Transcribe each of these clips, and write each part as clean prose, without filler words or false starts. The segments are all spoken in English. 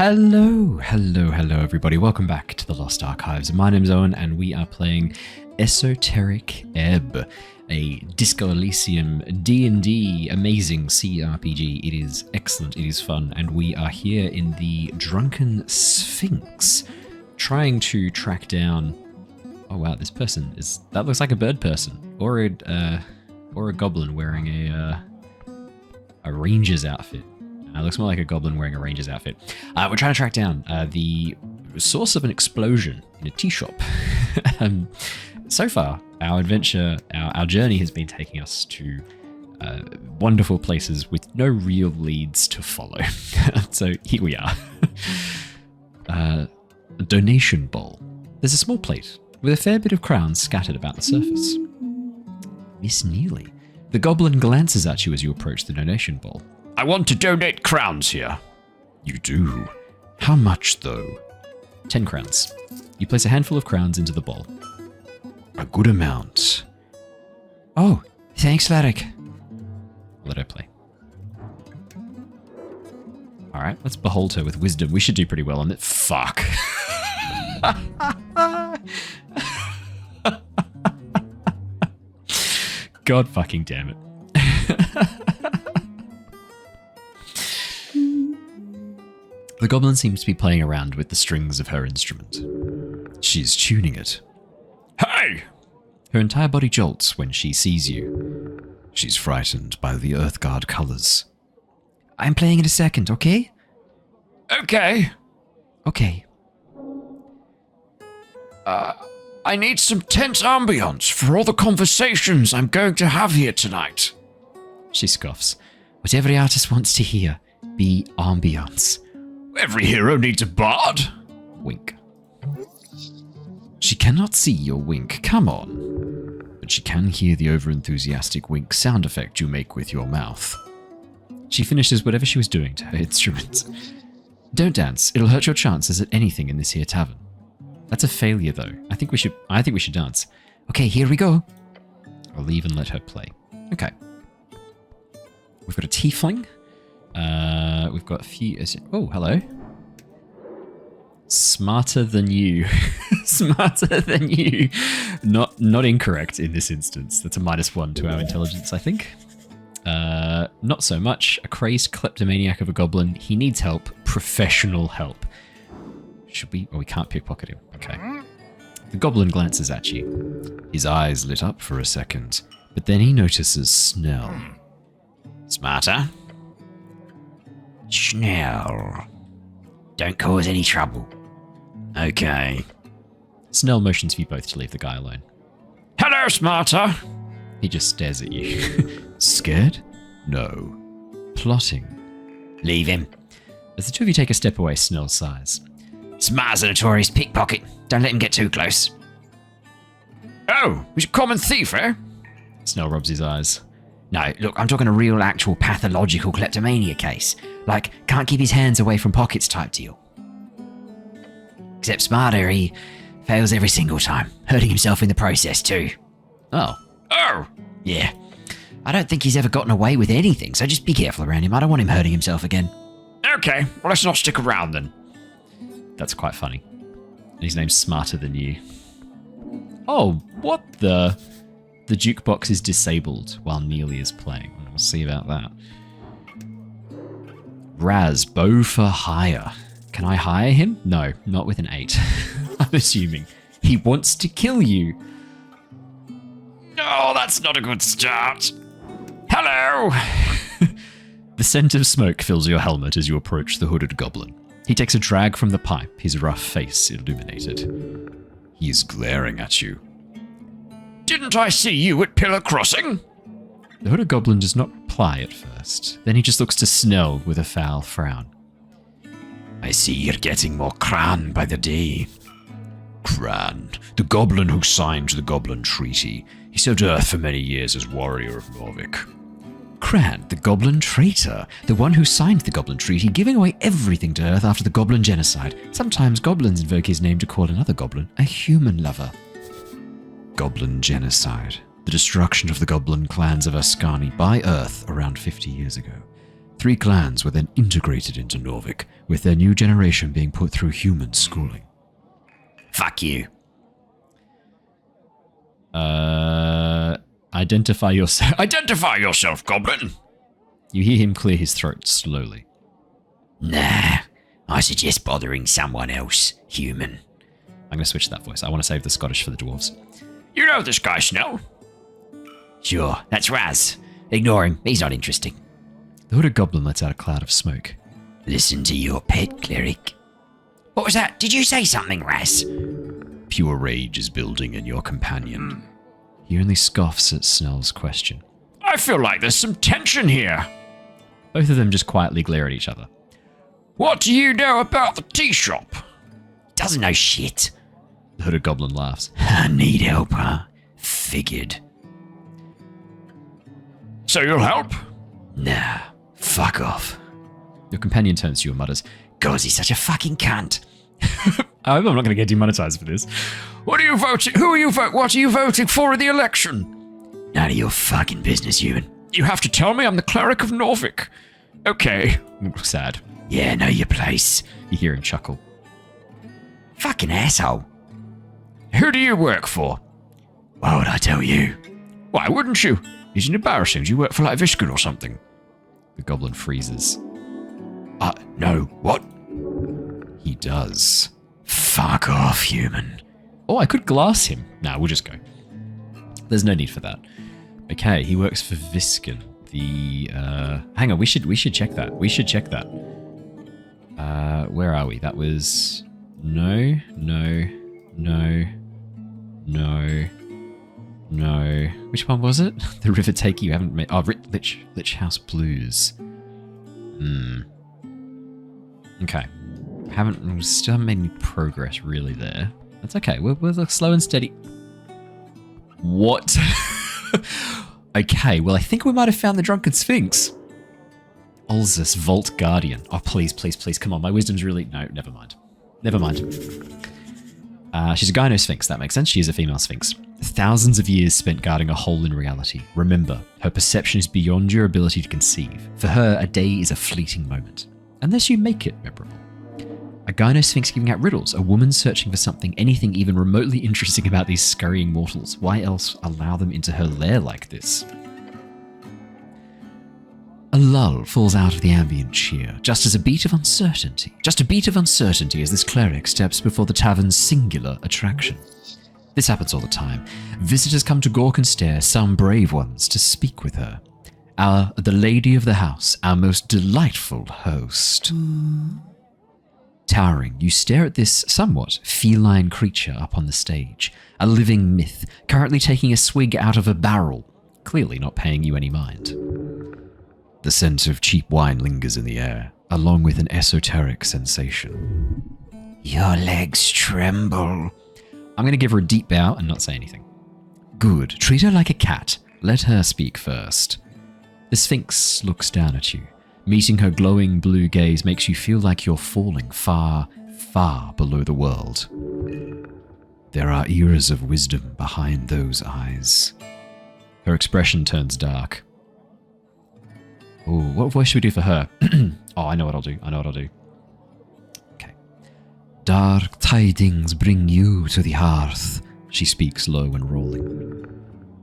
Hello everybody. Welcome back to the Lost Archives. My name's Owen and we are playing Esoteric Ebb, a Disco Elysium D&D amazing CRPG. It is excellent, it is fun, and we are here in the Drunken Sphinx, trying to track down... Oh wow, this person is... That looks like a bird person, or a goblin wearing a ranger's outfit. It looks more like a goblin wearing a ranger's outfit. We're trying to track down the source of an explosion in a tea shop. So far, our adventure, our journey has been taking us to wonderful places with no real leads to follow. So here we are. A donation bowl. There's a small plate with a fair bit of crowns scattered about the surface. Miss Neely. The goblin glances at you as you approach the donation bowl. I want to donate crowns here. You do. How much, though? 10 crowns. You place a handful of crowns into the bowl. A good amount. Oh, thanks, Cleric. Let her play. Alright, let's behold her with wisdom. We should do pretty well on it. Fuck. God fucking damn it. The goblin seems to be playing around with the strings of her instrument. She's tuning it. Hey! Her entire body jolts when she sees you. She's frightened by the Earthguard colors. I'm playing in a second, okay? Okay. Okay. I need some tense ambience for all the conversations I'm going to have here tonight. She scoffs. What every artist wants to hear. Be ambience. Every hero needs a bard. Wink. She cannot see your wink, come on. But she can hear the over-enthusiastic wink sound effect you make with your mouth. She finishes whatever she was doing to her instrument. Don't dance, it'll hurt your chances at anything in this here tavern. That's a failure though. I think we should dance. Okay, here we go. I'll leave and let her play. Okay. We've got a tiefling. We've got a few... Oh, hello. Smarter than you. Smarter than you. Not incorrect in this instance. That's a -1 to our intelligence, I think. Not so much. A crazed kleptomaniac of a goblin. He needs help. Professional help. Should we... Oh, we can't pickpocket him. Okay. The goblin glances at you. His eyes lit up for a second, but then he notices Snell. Smarter? Snell. Don't cause any trouble. Okay. Snell motions for you both to leave the guy alone. Hello, Smarter. He just stares at you. Scared? No. Plotting. Leave him. As the two of you take a step away, Snell sighs. Smarter's a notorious pickpocket. Don't let him get too close. Oh, he's a common thief, eh? Snell rubs his eyes. No, look, I'm talking a real, actual, pathological kleptomania case. Like, can't keep his hands away from pockets type deal. Except Smarter, he fails every single time, hurting himself in the process too. Oh. Oh! Yeah. I don't think he's ever gotten away with anything, so just be careful around him. I don't want him hurting himself again. Okay, well, let's not stick around then. That's quite funny. And his name's Smarter Than You. Oh, what the... The jukebox is disabled while Neely is playing. We'll see about that. Raz, bow for hire. Can I hire him? No, not with an 8. I'm assuming. He wants to kill you. Oh, that's not a good start. Hello! The scent of smoke fills your helmet as you approach the hooded goblin. He takes a drag from the pipe, his rough face illuminated. He is glaring at you. Didn't I see you at Pillar Crossing? The hooded goblin does not reply at first. Then he just looks to Snell with a foul frown. I see you're getting more cran by the day. Cran, the goblin who signed the Goblin Treaty. He served Earth for many years as warrior of Norvik. Cran, the goblin traitor, the one who signed the Goblin Treaty, giving away everything to Earth after the Goblin Genocide. Sometimes goblins invoke his name to call another goblin a human lover. Goblin Genocide. The destruction of the goblin clans of Ascani by Earth around 50 years ago. 3 clans were then integrated into Norvik, with their new generation being put through human schooling. Fuck you. Identify yourself. Identify yourself, goblin! You hear him clear his throat slowly. Nah, I suggest bothering someone else, human. I'm going to switch that voice. I want to save the Scottish for the dwarves. You know this guy, Snell? Sure, that's Raz. Ignore him, he's not interesting. The hooded goblin lets out a cloud of smoke. Listen to your pet, Cleric. What was that? Did you say something, Raz? Pure rage is building in your companion. He only scoffs at Snell's question. I feel like there's some tension here. Both of them just quietly glare at each other. What do you know about the tea shop? Doesn't know shit. The hooded goblin laughs. I need help, huh? Figured. So you'll help? Nah, fuck off. Your companion turns to you and mutters, God, he's such a fucking cunt. I hope I'm not going to get demonetized for this. What are you voting? Who are you What are you voting for in the election? None of your fucking business, human. You have to tell me. I'm the cleric of Norvik. Okay. Sad. Yeah, know your place. You hear him chuckle. Fucking asshole. Who do you work for? Why would I tell you? Why wouldn't you? Isn't it embarrassing? Do you work for like Viscon or something? The goblin freezes. No. What? He does. Fuck off, human. Oh, I could glass him. Nah, we'll just go. There's no need for that. Okay, he works for Viscon. The, hang on, we should check that. We should check that. Where are we? That was... No. Which one was it? The River Take you haven't made... Oh, Lich House Blues. Okay. We still haven't made any progress really there. That's okay. We're slow and steady. What? Okay, well, I think we might have found the Drunken Sphinx. Ulzus, Vault Guardian. Oh, please. Come on, my wisdom's really... No, never mind. She's a gyno sphinx, that makes sense. She is a female sphinx. Thousands of years spent guarding a hole in reality. Remember, her perception is beyond your ability to conceive. For her, a day is a fleeting moment. Unless you make it memorable. A gyno sphinx giving out riddles, a woman searching for something, anything even remotely interesting about these scurrying mortals. Why else allow them into her lair like this? A lull falls out of the ambient cheer, just a beat of uncertainty as this cleric steps before the tavern's singular attraction. This happens all the time. Visitors come to gawk and stare, some brave ones to speak with her. The lady of the house, our most delightful host. Towering, you stare at this somewhat feline creature up on the stage, a living myth, currently taking a swig out of a barrel, clearly not paying you any mind. The scent of cheap wine lingers in the air, along with an esoteric sensation. Your legs tremble. I'm going to give her a deep bow and not say anything. Good, treat her like a cat. Let her speak first. The Sphinx looks down at you. Meeting her glowing blue gaze makes you feel like you're falling far, far below the world. There are eras of wisdom behind those eyes. Her expression turns dark. Oh, what voice should we do for her? Oh, I know what I'll do. Okay. Dark tidings bring you to the hearth. She speaks low and rolling.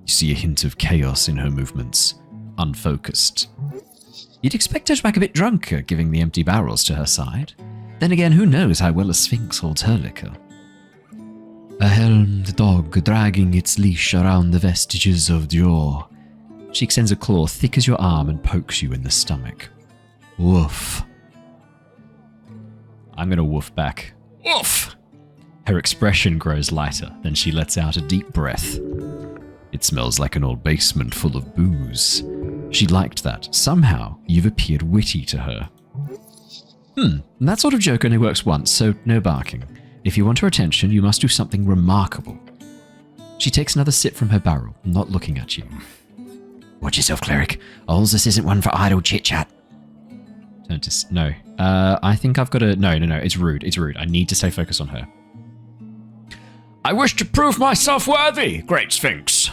You see a hint of chaos in her movements. Unfocused. You'd expect her to act a bit drunker, giving the empty barrels to her side. Then again, who knows how well a sphinx holds her liquor? A helmed dog dragging its leash around the vestiges of jaw. She extends a claw thick as your arm and pokes you in the stomach. Woof. I'm gonna woof back. Woof! Her expression grows lighter, then she lets out a deep breath. It smells like an old basement full of booze. She liked that. Somehow, you've appeared witty to her. That sort of joke only works once, so no barking. If you want her attention, you must do something remarkable. She takes another sip from her barrel, not looking at you. Watch yourself, cleric. Ulzus isn't one for idle chit-chat. No. I think I've got to... No. It's rude. I need to stay focused on her. I wish to prove myself worthy, great Sphinx.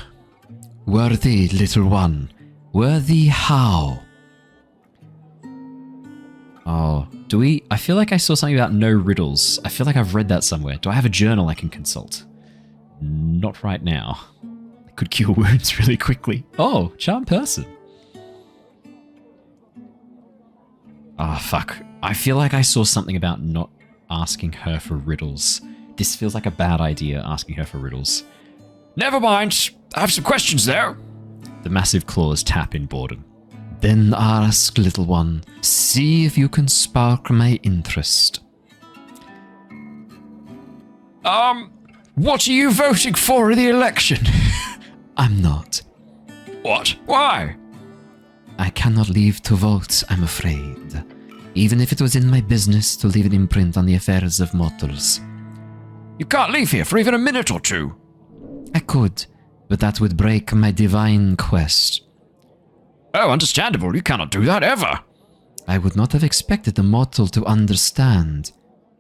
Worthy, little one. Worthy how? Oh, do we? I feel like I saw something about no riddles. I feel like I've read that somewhere. Do I have a journal I can consult? Not right now. I could cure wounds really quickly. Oh, charm person. Ah, fuck. I feel like I saw something about not asking her for riddles. This feels like a bad idea, asking her for riddles. Never mind. I have some questions there. The massive claws tap in boredom. Then ask, little one. See if you can spark my interest. What are you voting for in the election? I'm not. What? Why? I cannot leave to vote, I'm afraid. Even if it was in my business to leave an imprint on the affairs of mortals. You can't leave here for even a minute or two. I could, but that would break my divine quest. Oh, understandable. You cannot do that ever. I would not have expected a mortal to understand.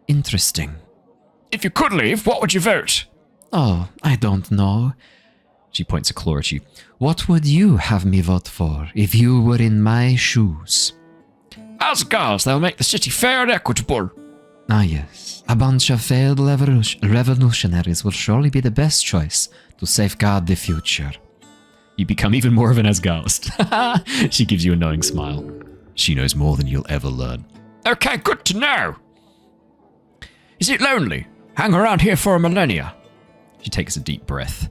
Interesting. If you could leave, what would you vote? Oh, I don't know. She points a claw at you. What would you have me vote for if you were in my shoes? Asgars, they'll make the city fair and equitable. Ah, yes. A bunch of failed revolutionaries will surely be the best choice to safeguard the future. You become even more of an Asgarist. She gives you a knowing smile. She knows more than you'll ever learn. Okay, good to know. Is it lonely? Hang around here for a millennia. She takes a deep breath.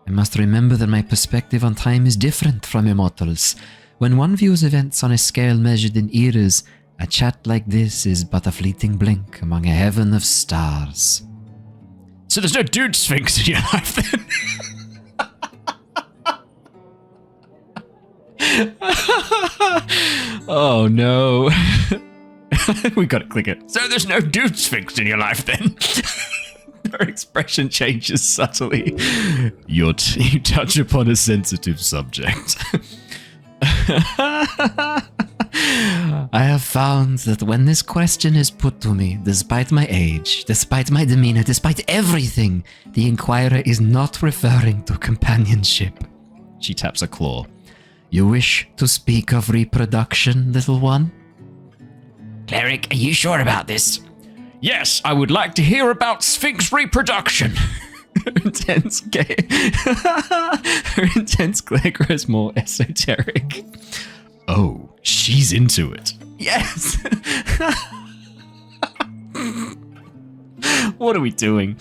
I must remember that my perspective on time is different from immortals. When one views events on a scale measured in eras, a chat like this is but a fleeting blink among a heaven of stars. So there's no dude Sphinx in your life then? Oh no. We gotta click it. So there's no dude Sphinx in your life then? Her expression changes subtly. You touch upon a sensitive subject. I have found that when this question is put to me, despite my age, despite my demeanor, despite everything, the inquirer is not referring to companionship. She taps a claw. You wish to speak of reproduction, little one? Cleric, are you sure about this? Yes, I would like to hear about Sphinx reproduction. Her intense glare grows more esoteric. Oh, she's into it. Yes. What are we doing?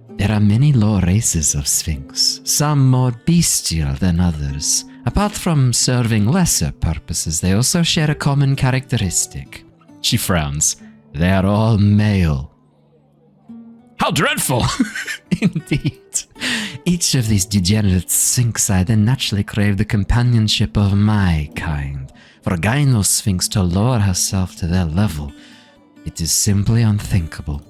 There are many lower races of Sphinx, some more bestial than others. Apart from serving lesser purposes, they also share a common characteristic. She frowns. They are all male. How dreadful! Indeed. Each of these degenerate Sphinxi then naturally crave the companionship of my kind. For a Gyno Sphinx to lower herself to their level, it is simply unthinkable.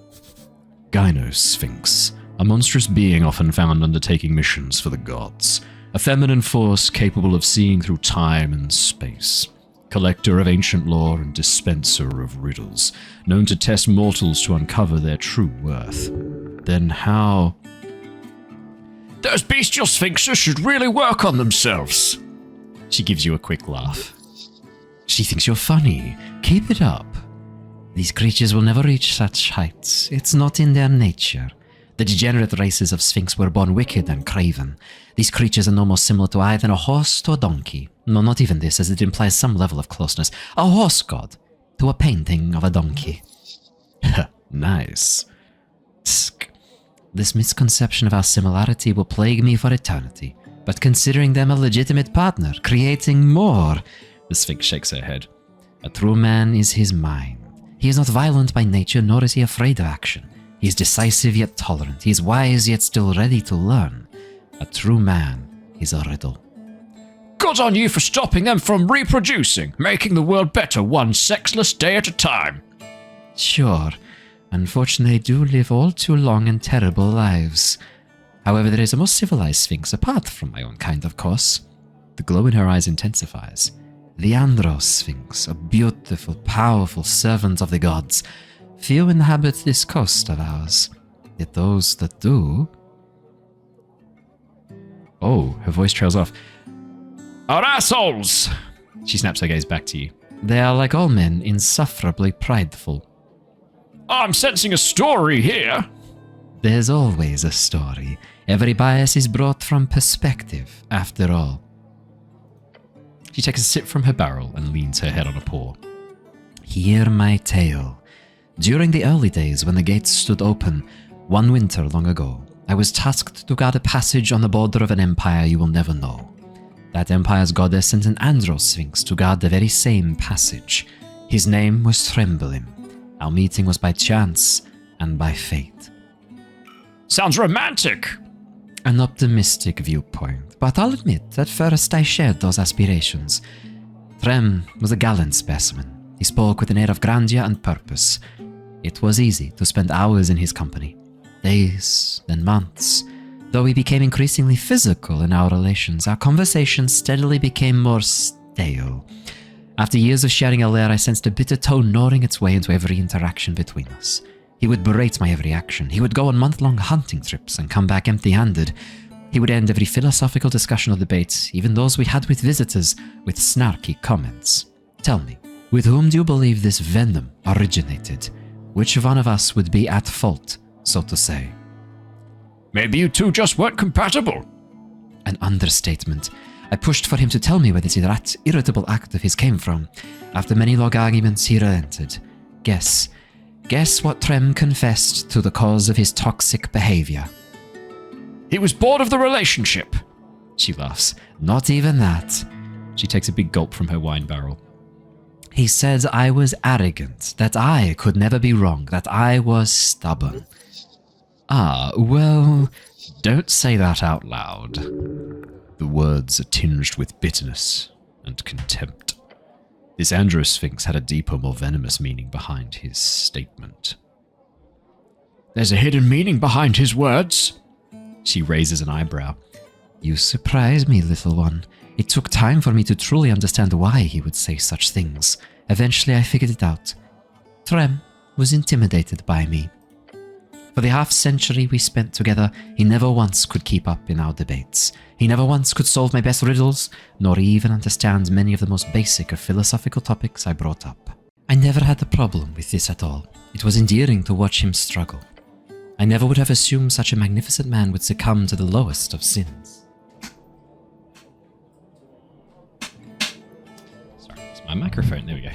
Gyno Sphinx, a monstrous being often found undertaking missions for the gods. A feminine force capable of seeing through time and space. Collector of ancient lore and dispenser of riddles, known to test mortals to uncover their true worth. Then how... Those bestial sphinxes should really work on themselves. She gives you a quick laugh. She thinks you're funny. Keep it up. These creatures will never reach such heights. It's not in their nature. The degenerate races of Sphinx were born wicked and craven. These creatures are no more similar to either a horse to a donkey. No, not even this, as it implies some level of closeness. A horse god to a painting of a donkey. Nice. Tsk. This misconception of our similarity will plague me for eternity. But considering them a legitimate partner, creating more... The Sphinx shakes her head. A true man is his mind. He is not violent by nature, nor is he afraid of action. He is decisive yet tolerant. He is wise yet still ready to learn. A true man is a riddle. Good on you for stopping them from reproducing, making the world better one sexless day at a time. Sure. Unfortunately, they do live all too long and terrible lives. However, there is a more civilized Sphinx, apart from my own kind, of course. The glow in her eyes intensifies. The Andros Sphinx, a beautiful, powerful servant of the gods. Few inhabit this coast of ours, yet those that do... Oh, her voice trails off. Are assholes! She snaps her gaze back to you. They are, like all men, insufferably prideful. I'm sensing a story here. There's always a story. Every bias is brought from perspective, after all. She takes a sip from her barrel and leans her head on a paw. Hear my tale. During the early days when the gates stood open, one winter long ago, I was tasked to guard a passage on the border of an empire you will never know. That empire's goddess sent an andro sphinx to guard the very same passage. His name was Trembling. Our meeting was by chance and by fate. Sounds romantic. An optimistic viewpoint, but I'll admit, at first I shared those aspirations. Trem was a gallant specimen. He spoke with an air of grandeur and purpose. It was easy to spend hours in his company. Days, then months. Though we became increasingly physical in our relations, our conversations steadily became more stale. After years of sharing a lair, I sensed a bitter tone gnawing its way into every interaction between us. He would berate my every action. He would go on month-long hunting trips and come back empty-handed. He would end every philosophical discussion or debate, even those we had with visitors, with snarky comments. Tell me, with whom do you believe this venom originated? Which one of us would be at fault, so to say? Maybe you two just weren't compatible. An understatement. I pushed for him to tell me where this irritable act of his came from. After many long arguments, he relented. Guess what Trem confessed to the cause of his toxic behavior. He was bored of the relationship. She laughs. Not even that. She takes a big gulp from her wine barrel. He said I was arrogant, that I could never be wrong, that I was stubborn. Ah, well, don't say that out loud. The words are tinged with bitterness and contempt. This andro sphinx had a deeper, more venomous meaning behind his statement. There's a hidden meaning behind his words. She raises an eyebrow. You surprise me, little one. It took time for me to truly understand why he would say such things. Eventually I figured it out. Trem was intimidated by me. For the half-century we spent together, he never once could keep up in our debates. He never once could solve my best riddles, nor even understand many of the most basic of philosophical topics I brought up. I never had a problem with this at all. It was endearing to watch him struggle. I never would have assumed such a magnificent man would succumb to the lowest of sins. Sorry, it's my microphone. There we go.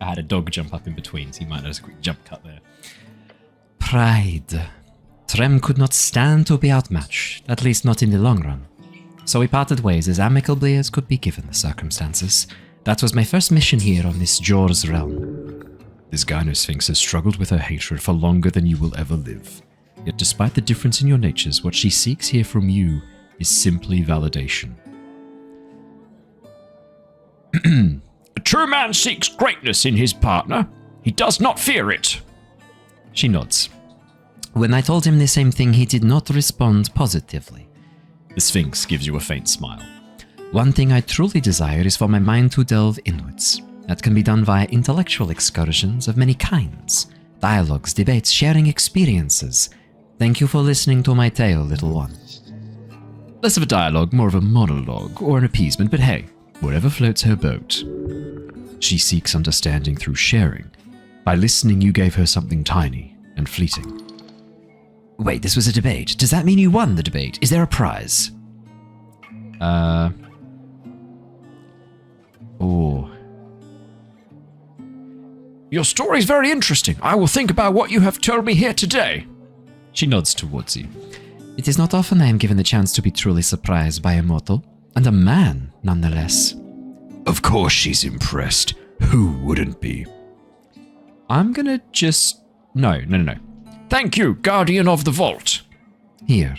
I had a dog jump up in between, so you might notice a quick jump cut there. Pride. Trem could not stand to be outmatched, at least not in the long run. So we parted ways as amicably as could be given the circumstances. That was my first mission here on this Jor's realm. This Gyno Sphinx has struggled with her hatred for longer than you will ever live. Yet despite the difference in your natures, what she seeks here from you is simply validation. A true man seeks greatness in his partner. He does not fear it. She nods. When I told him the same thing, he did not respond positively. The Sphinx gives you a faint smile. One thing I truly desire is for my mind to delve inwards. That can be done via intellectual excursions of many kinds. Dialogues, debates, sharing experiences. Thank you for listening to my tale, little one. Less of a dialogue, more of a monologue, or an appeasement, but hey, whatever floats her boat. She seeks understanding through sharing. By listening, you gave her something tiny and fleeting. Wait, this was a debate. Does that mean you won the debate? Is there a prize? Oh. Your story is very interesting. I will think about what you have told me here today. She nods towards you. It is not often I am given the chance to be truly surprised by a mortal, and a man, nonetheless. Of course she's impressed. Who wouldn't be? I'm gonna just... No. Thank you, Guardian of the Vault. Here.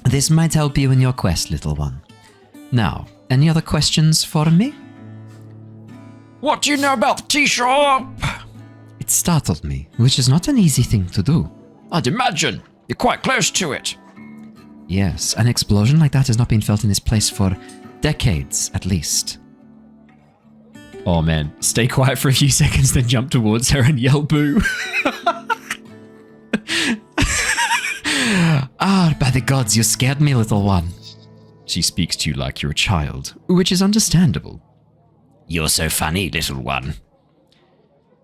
This might help you in your quest, little one. Now, any other questions for me? What do you know about the T-shop? It startled me, which is not an easy thing to do. I'd imagine. You're quite close to it. Yes, an explosion like that has not been felt in this place for decades, at least. Oh man, stay quiet for a few seconds, then jump towards her and yell boo. Ah, by the gods, you scared me, little one. She speaks to you like you're a child, which is understandable. You're so funny, little one.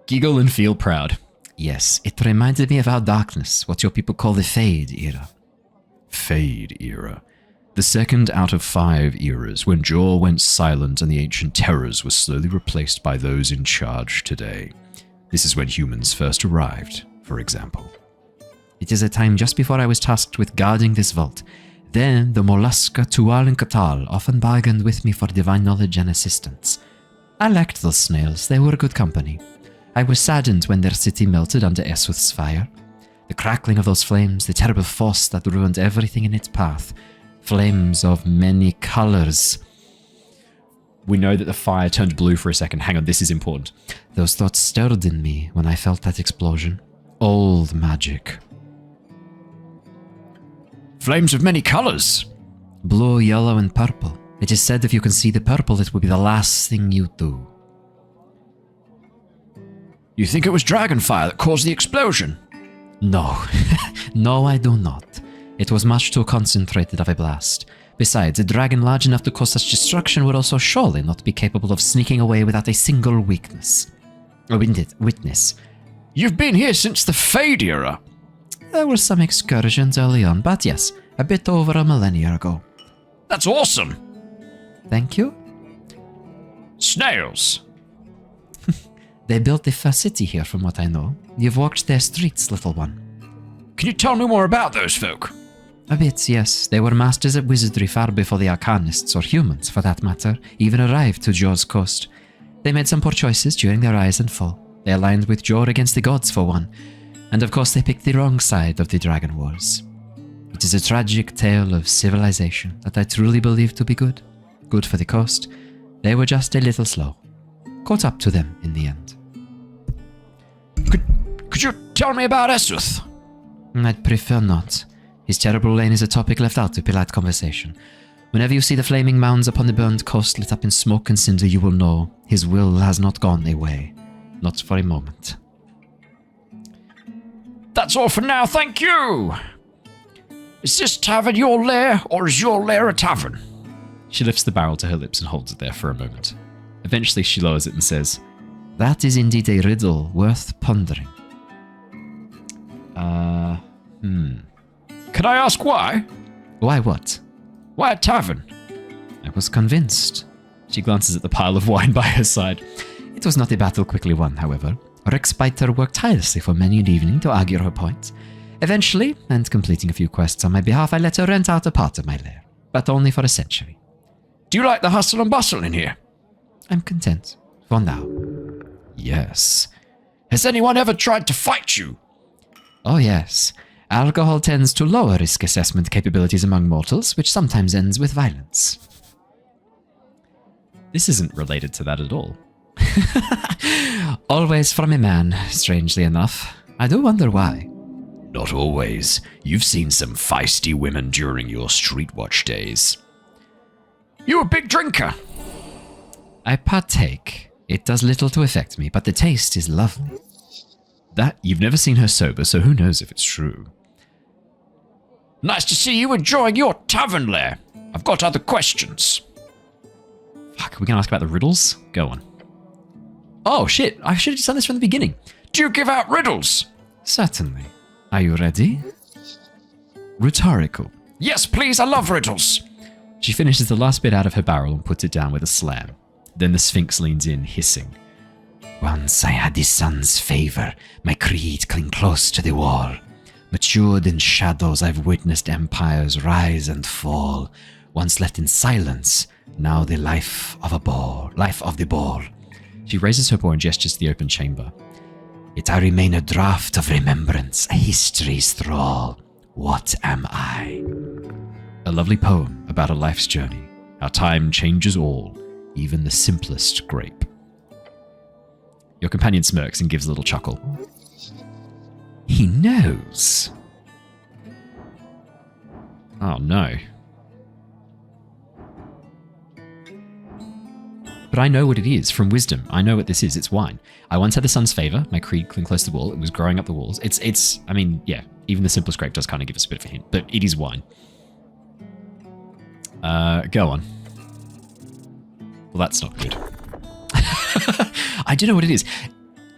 Giggle and feel proud. Yes, it reminded me of our darkness, what your people call the Fade era. Fade era. The second out of 5 eras when Jaw went silent and the ancient terrors were slowly replaced by those in charge today. This is when humans first arrived, for example. It is a time just before I was tasked with guarding this vault. Then the Mollusca, Tual, and Katal often bargained with me for divine knowledge and assistance. I liked those snails, they were good company. I was saddened when their city melted under Eswith's fire. The crackling of those flames, the terrible force that ruined everything in its path. Flames of many colors. We know that the fire turned blue for a second. Hang on, this is important. Those thoughts stirred in me when I felt that explosion. Old magic. Flames of many colors. Blue, yellow, and purple. It is said if you can see the purple, it will be the last thing you do. You think it was dragonfire that caused the explosion? No. No, I do not. It was much too concentrated of a blast. Besides, a dragon large enough to cause such destruction would also surely not be capable of sneaking away without a single weakness. Witness. You've been here since the Fade era. There were some excursions early on, but yes, a bit over a millennia ago. That's awesome. Thank you. Snails. They built the first city here, from what I know. You've walked their streets, little one. Can you tell me more about those folk? A bit, yes. They were masters at wizardry far before the Arcanists, or humans for that matter, even arrived to Jor's coast. They made some poor choices during their rise and fall. They aligned with Jor against the gods, for one. And of course they picked the wrong side of the Dragon Wars. It is a tragic tale of civilization that I truly believe to be good. Good for the coast. They were just a little slow. Caught up to them in the end. Could you tell me about Eswith? I'd prefer not. His terrible reign is a topic left out of polite conversation. Whenever you see the flaming mounds upon the burned coast lit up in smoke and cinder, you will know his will has not gone away. Not for a moment. That's all for now, thank you! Is this tavern your lair, or is your lair a tavern? She lifts the barrel to her lips and holds it there for a moment. Eventually she lowers it and says, That is indeed a riddle worth pondering. Can I ask why? Why what? Why a tavern? I was convinced. She glances at the pile of wine by her side. It was not a battle quickly won, however. Rexbiter worked tirelessly for many an evening to argue her point. Eventually, and completing a few quests on my behalf, I let her rent out a part of my lair, but only for a century. Do you like the hustle and bustle in here? I'm content. For now. Yes. Has anyone ever tried to fight you? Oh yes. Alcohol tends to lower risk assessment capabilities among mortals, which sometimes ends with violence. This isn't related to that at all. Always from a man, strangely enough. I do wonder why. Not always. You've seen some feisty women during your street watch days. You a big drinker? I partake. It does little to affect me, but the taste is lovely. That, you've never seen her sober, so who knows if it's true. Nice to see you enjoying your tavern lair. I've got other questions. Fuck, are we gonna ask about the riddles? Go on. Oh shit, I should have just done this from the beginning. Do you give out riddles? Certainly. Are you ready? Rhetorical. Yes, please, I love riddles. She finishes the last bit out of her barrel and puts it down with a slam. Then the Sphinx leans in, hissing. Once I had the sun's favour, my creed cling close to the wall. Matured in shadows, I've witnessed empires rise and fall. Once left in silence, now the life of the ball. She raises her paw and gestures to the open chamber. Yet I remain a draught of remembrance, a history's thrall. What am I? A lovely poem about a life's journey, how time changes all, even the simplest grape. Your companion smirks and gives a little chuckle. He knows. Oh no. But I know what it is from wisdom. I know what this is. It's wine. I once had the sun's favor. My creed clung close to the wall. It was growing up the walls. I mean, yeah, even the simplest grape does kind of give us a bit of a hint, but it is wine. Go on. Well, that's not good. I don't know what it is.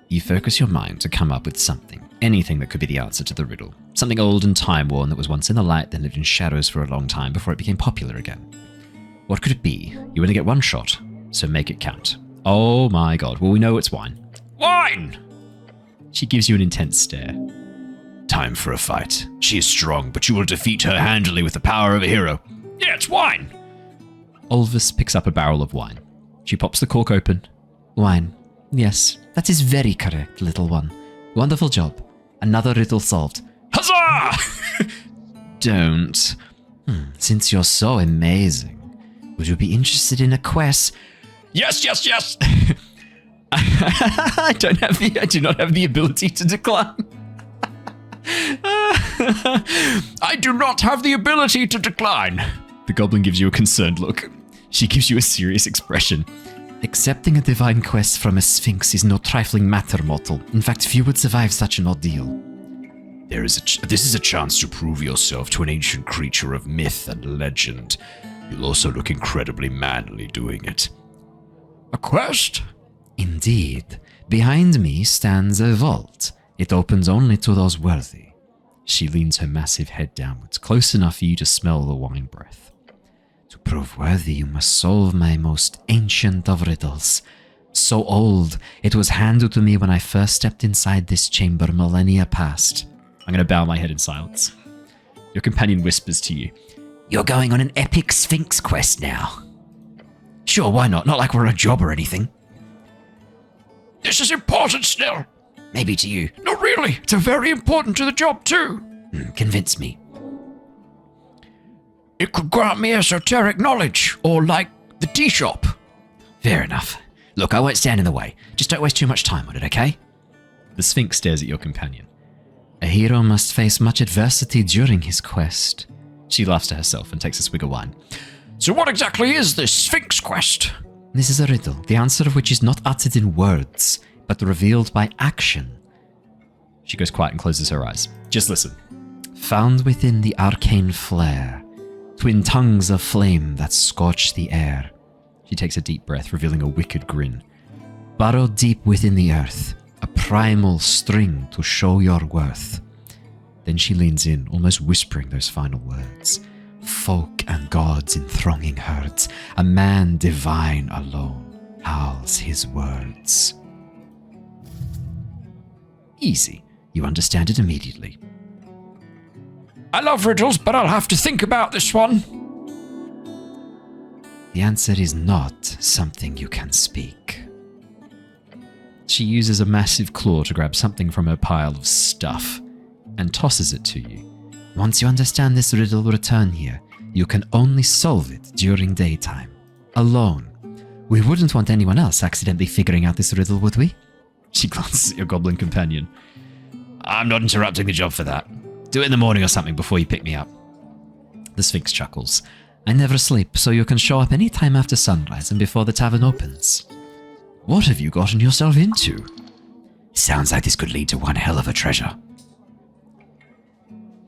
You focus your mind to come up with something. Anything that could be the answer to the riddle. Something old and time-worn that was once in the light, then lived in shadows for a long time before it became popular again. What could it be? You only get one shot, so make it count. Oh my god. Well, we know it's wine. Wine! She gives you an intense stare. Time for a fight. She is strong, but you will defeat her handily with the power of a hero. Yeah, it's wine! Olvis picks up a barrel of wine. She pops the cork open. Wine. Yes, that is very correct, little one. Wonderful job. Another riddle solved. Huzzah! Don't. Since you're so amazing, would you be interested in a quest? Yes, yes, yes! I do not have the ability to decline. I do not have the ability to decline. The goblin gives you a concerned look. She gives you a serious expression. Accepting a divine quest from a sphinx is no trifling matter, mortal. In fact, few would survive such an ordeal. This is a chance to prove yourself to an ancient creature of myth and legend. You'll also look incredibly manly doing it. A quest? Indeed. Behind me stands a vault. It opens only to those worthy. She leans her massive head downwards, close enough for you to smell the wine breath. To prove worthy, you must solve my most ancient of riddles. So old, it was handed to me when I first stepped inside this chamber millennia past. I'm going to bow my head in silence. Your companion whispers to you. You're going on an epic Sphinx quest now. Sure, why not? Not like we're a job or anything. This is important still. Maybe to you. No, really, it's very important to the job too. Convince me. It could grant me esoteric knowledge, or like the tea shop. Fair enough. Look, I won't stand in the way. Just don't waste too much time on it, okay? The Sphinx stares at your companion. A hero must face much adversity during his quest. She laughs to herself and takes a swig of wine. So what exactly is this Sphinx quest? This is a riddle, the answer of which is not uttered in words, but revealed by action. She goes quiet and closes her eyes. Just listen. Found within the arcane flare, twin tongues of flame that scorch the air. She takes a deep breath, revealing a wicked grin. Burrowed deep within the earth, a primal string to show your worth. Then she leans in, almost whispering those final words. Folk and gods in thronging herds, a man divine alone howls his words. Easy. You understand it immediately. I love riddles, but I'll have to think about this one. The answer is not something you can speak. She uses a massive claw to grab something from her pile of stuff and tosses it to you. Once you understand this riddle, return here. You can only solve it during daytime. Alone. We wouldn't want anyone else accidentally figuring out this riddle, would we? She glances at your goblin companion. I'm not interrupting the job for that. Do it in the morning or something before you pick me up. The Sphinx chuckles. I never sleep, so you can show up any time after sunrise and before the tavern opens. What have you gotten yourself into? Sounds like this could lead to one hell of a treasure.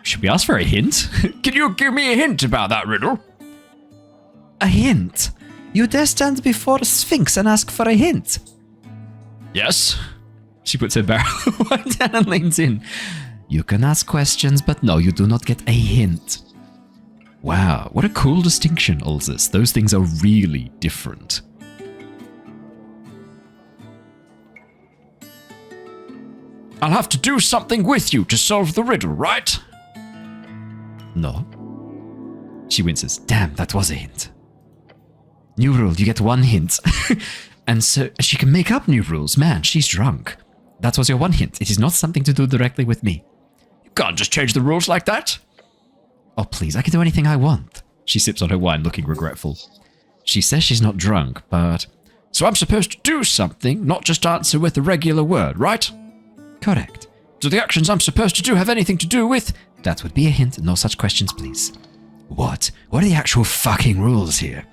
Should we ask for a hint? Can you give me a hint about that riddle? A hint? You dare stand before a Sphinx and ask for a hint? Yes. She puts her barrel down and leans in. You can ask questions, but no, you do not get a hint. Wow, what a cool distinction, Ulzus. Those things are really different. I'll have to do something with you to solve the riddle, right? No. She winces. Damn, that was a hint. New rule, you get one hint. And so she can make up new rules. Man, she's drunk. That was your one hint. It is not something to do directly with me. You can't just change the rules like that. Oh, please, I can do anything I want. She sips on her wine, looking regretful. She says she's not drunk, but... So I'm supposed to do something, not just answer with a regular word, right? Correct. Do the actions I'm supposed to do have anything to do with... That would be a hint. No such questions, please. What? What are the actual fucking rules here?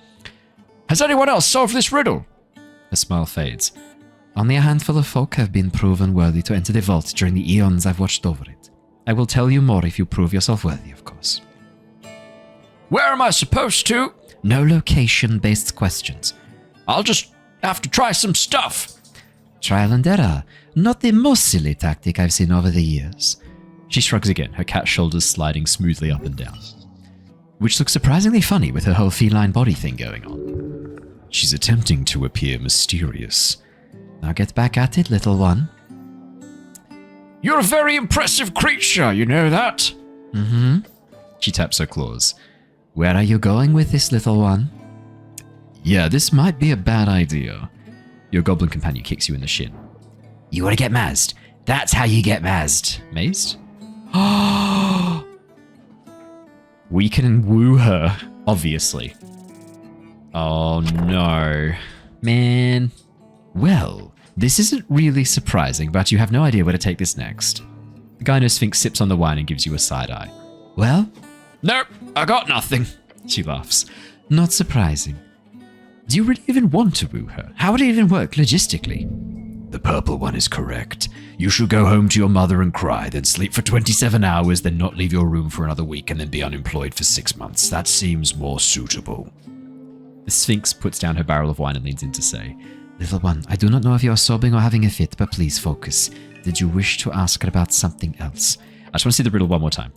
Has anyone else solved this riddle? Her smile fades. Only a handful of folk have been proven worthy to enter the vault during the eons I've watched over it. I will tell you more if you prove yourself worthy, of course. Where am I supposed to? No location-based questions. I'll just Have to try some stuff. Trial and error. Not the most silly tactic I've seen over the years. She shrugs again, her cat shoulders sliding smoothly up and down, which looks surprisingly funny with her whole feline body thing going on. She's attempting to appear mysterious. Now get back at it, little one. You're a very impressive creature, you know that? Mm-hmm. She taps her claws. Where are you going with this, little one? Yeah, this might be a bad idea. Your goblin companion kicks you in the shin. You want to get mazzed. That's how you get mazzed. Mazed? We can woo her, obviously. Oh no. Man. Well, this isn't really surprising, but you have no idea where to take this next. The Gyno Sphinx sips on the wine and gives you a side eye. Well, Nope, I got nothing. She laughs. not surprising. Do you really even want to woo her? How would it even work logistically? The purple one is correct. You should go home to your mother and cry, then sleep for 27 hours, then not leave your room for another week, and then be unemployed for 6 months. That seems more suitable. The Sphinx puts down her barrel of wine and leans in to say, Little one, I do not know if you are sobbing or having a fit, but please focus. Did you wish to ask her about something else? I just want to see the riddle one more time.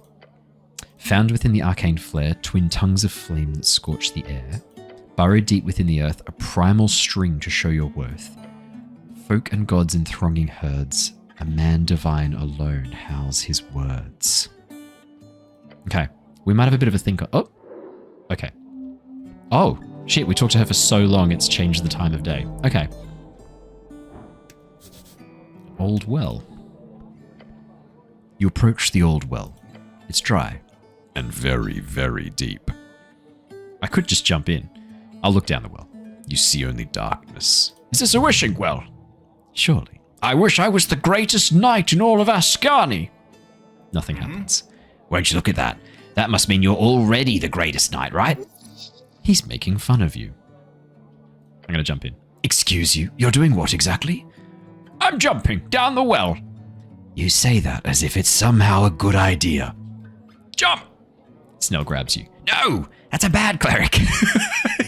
Found within the arcane flare, twin tongues of flame that scorch the air. Burrowed deep within the earth, a primal string to show your worth. Folk and gods in thronging herds, a man divine alone howls his words. Okay, we might have a bit of a thinker. Oh, okay. Oh, shit, we talked to her for so long it's changed the time of day. Okay. Old well. You approach the old well. It's dry and very, very deep. I could just jump in. I'll look down the well. You see only darkness. Is this a wishing well? Surely. I wish I was the greatest knight in all of Ascani. Nothing happens. Won't you look at that? That must mean you're already the greatest knight, right? He's making fun of you. I'm going to jump in. Excuse you, you're doing what exactly? I'm jumping down the well. You say that as if it's somehow a good idea. Jump! Snell grabs you. No! That's a bad cleric.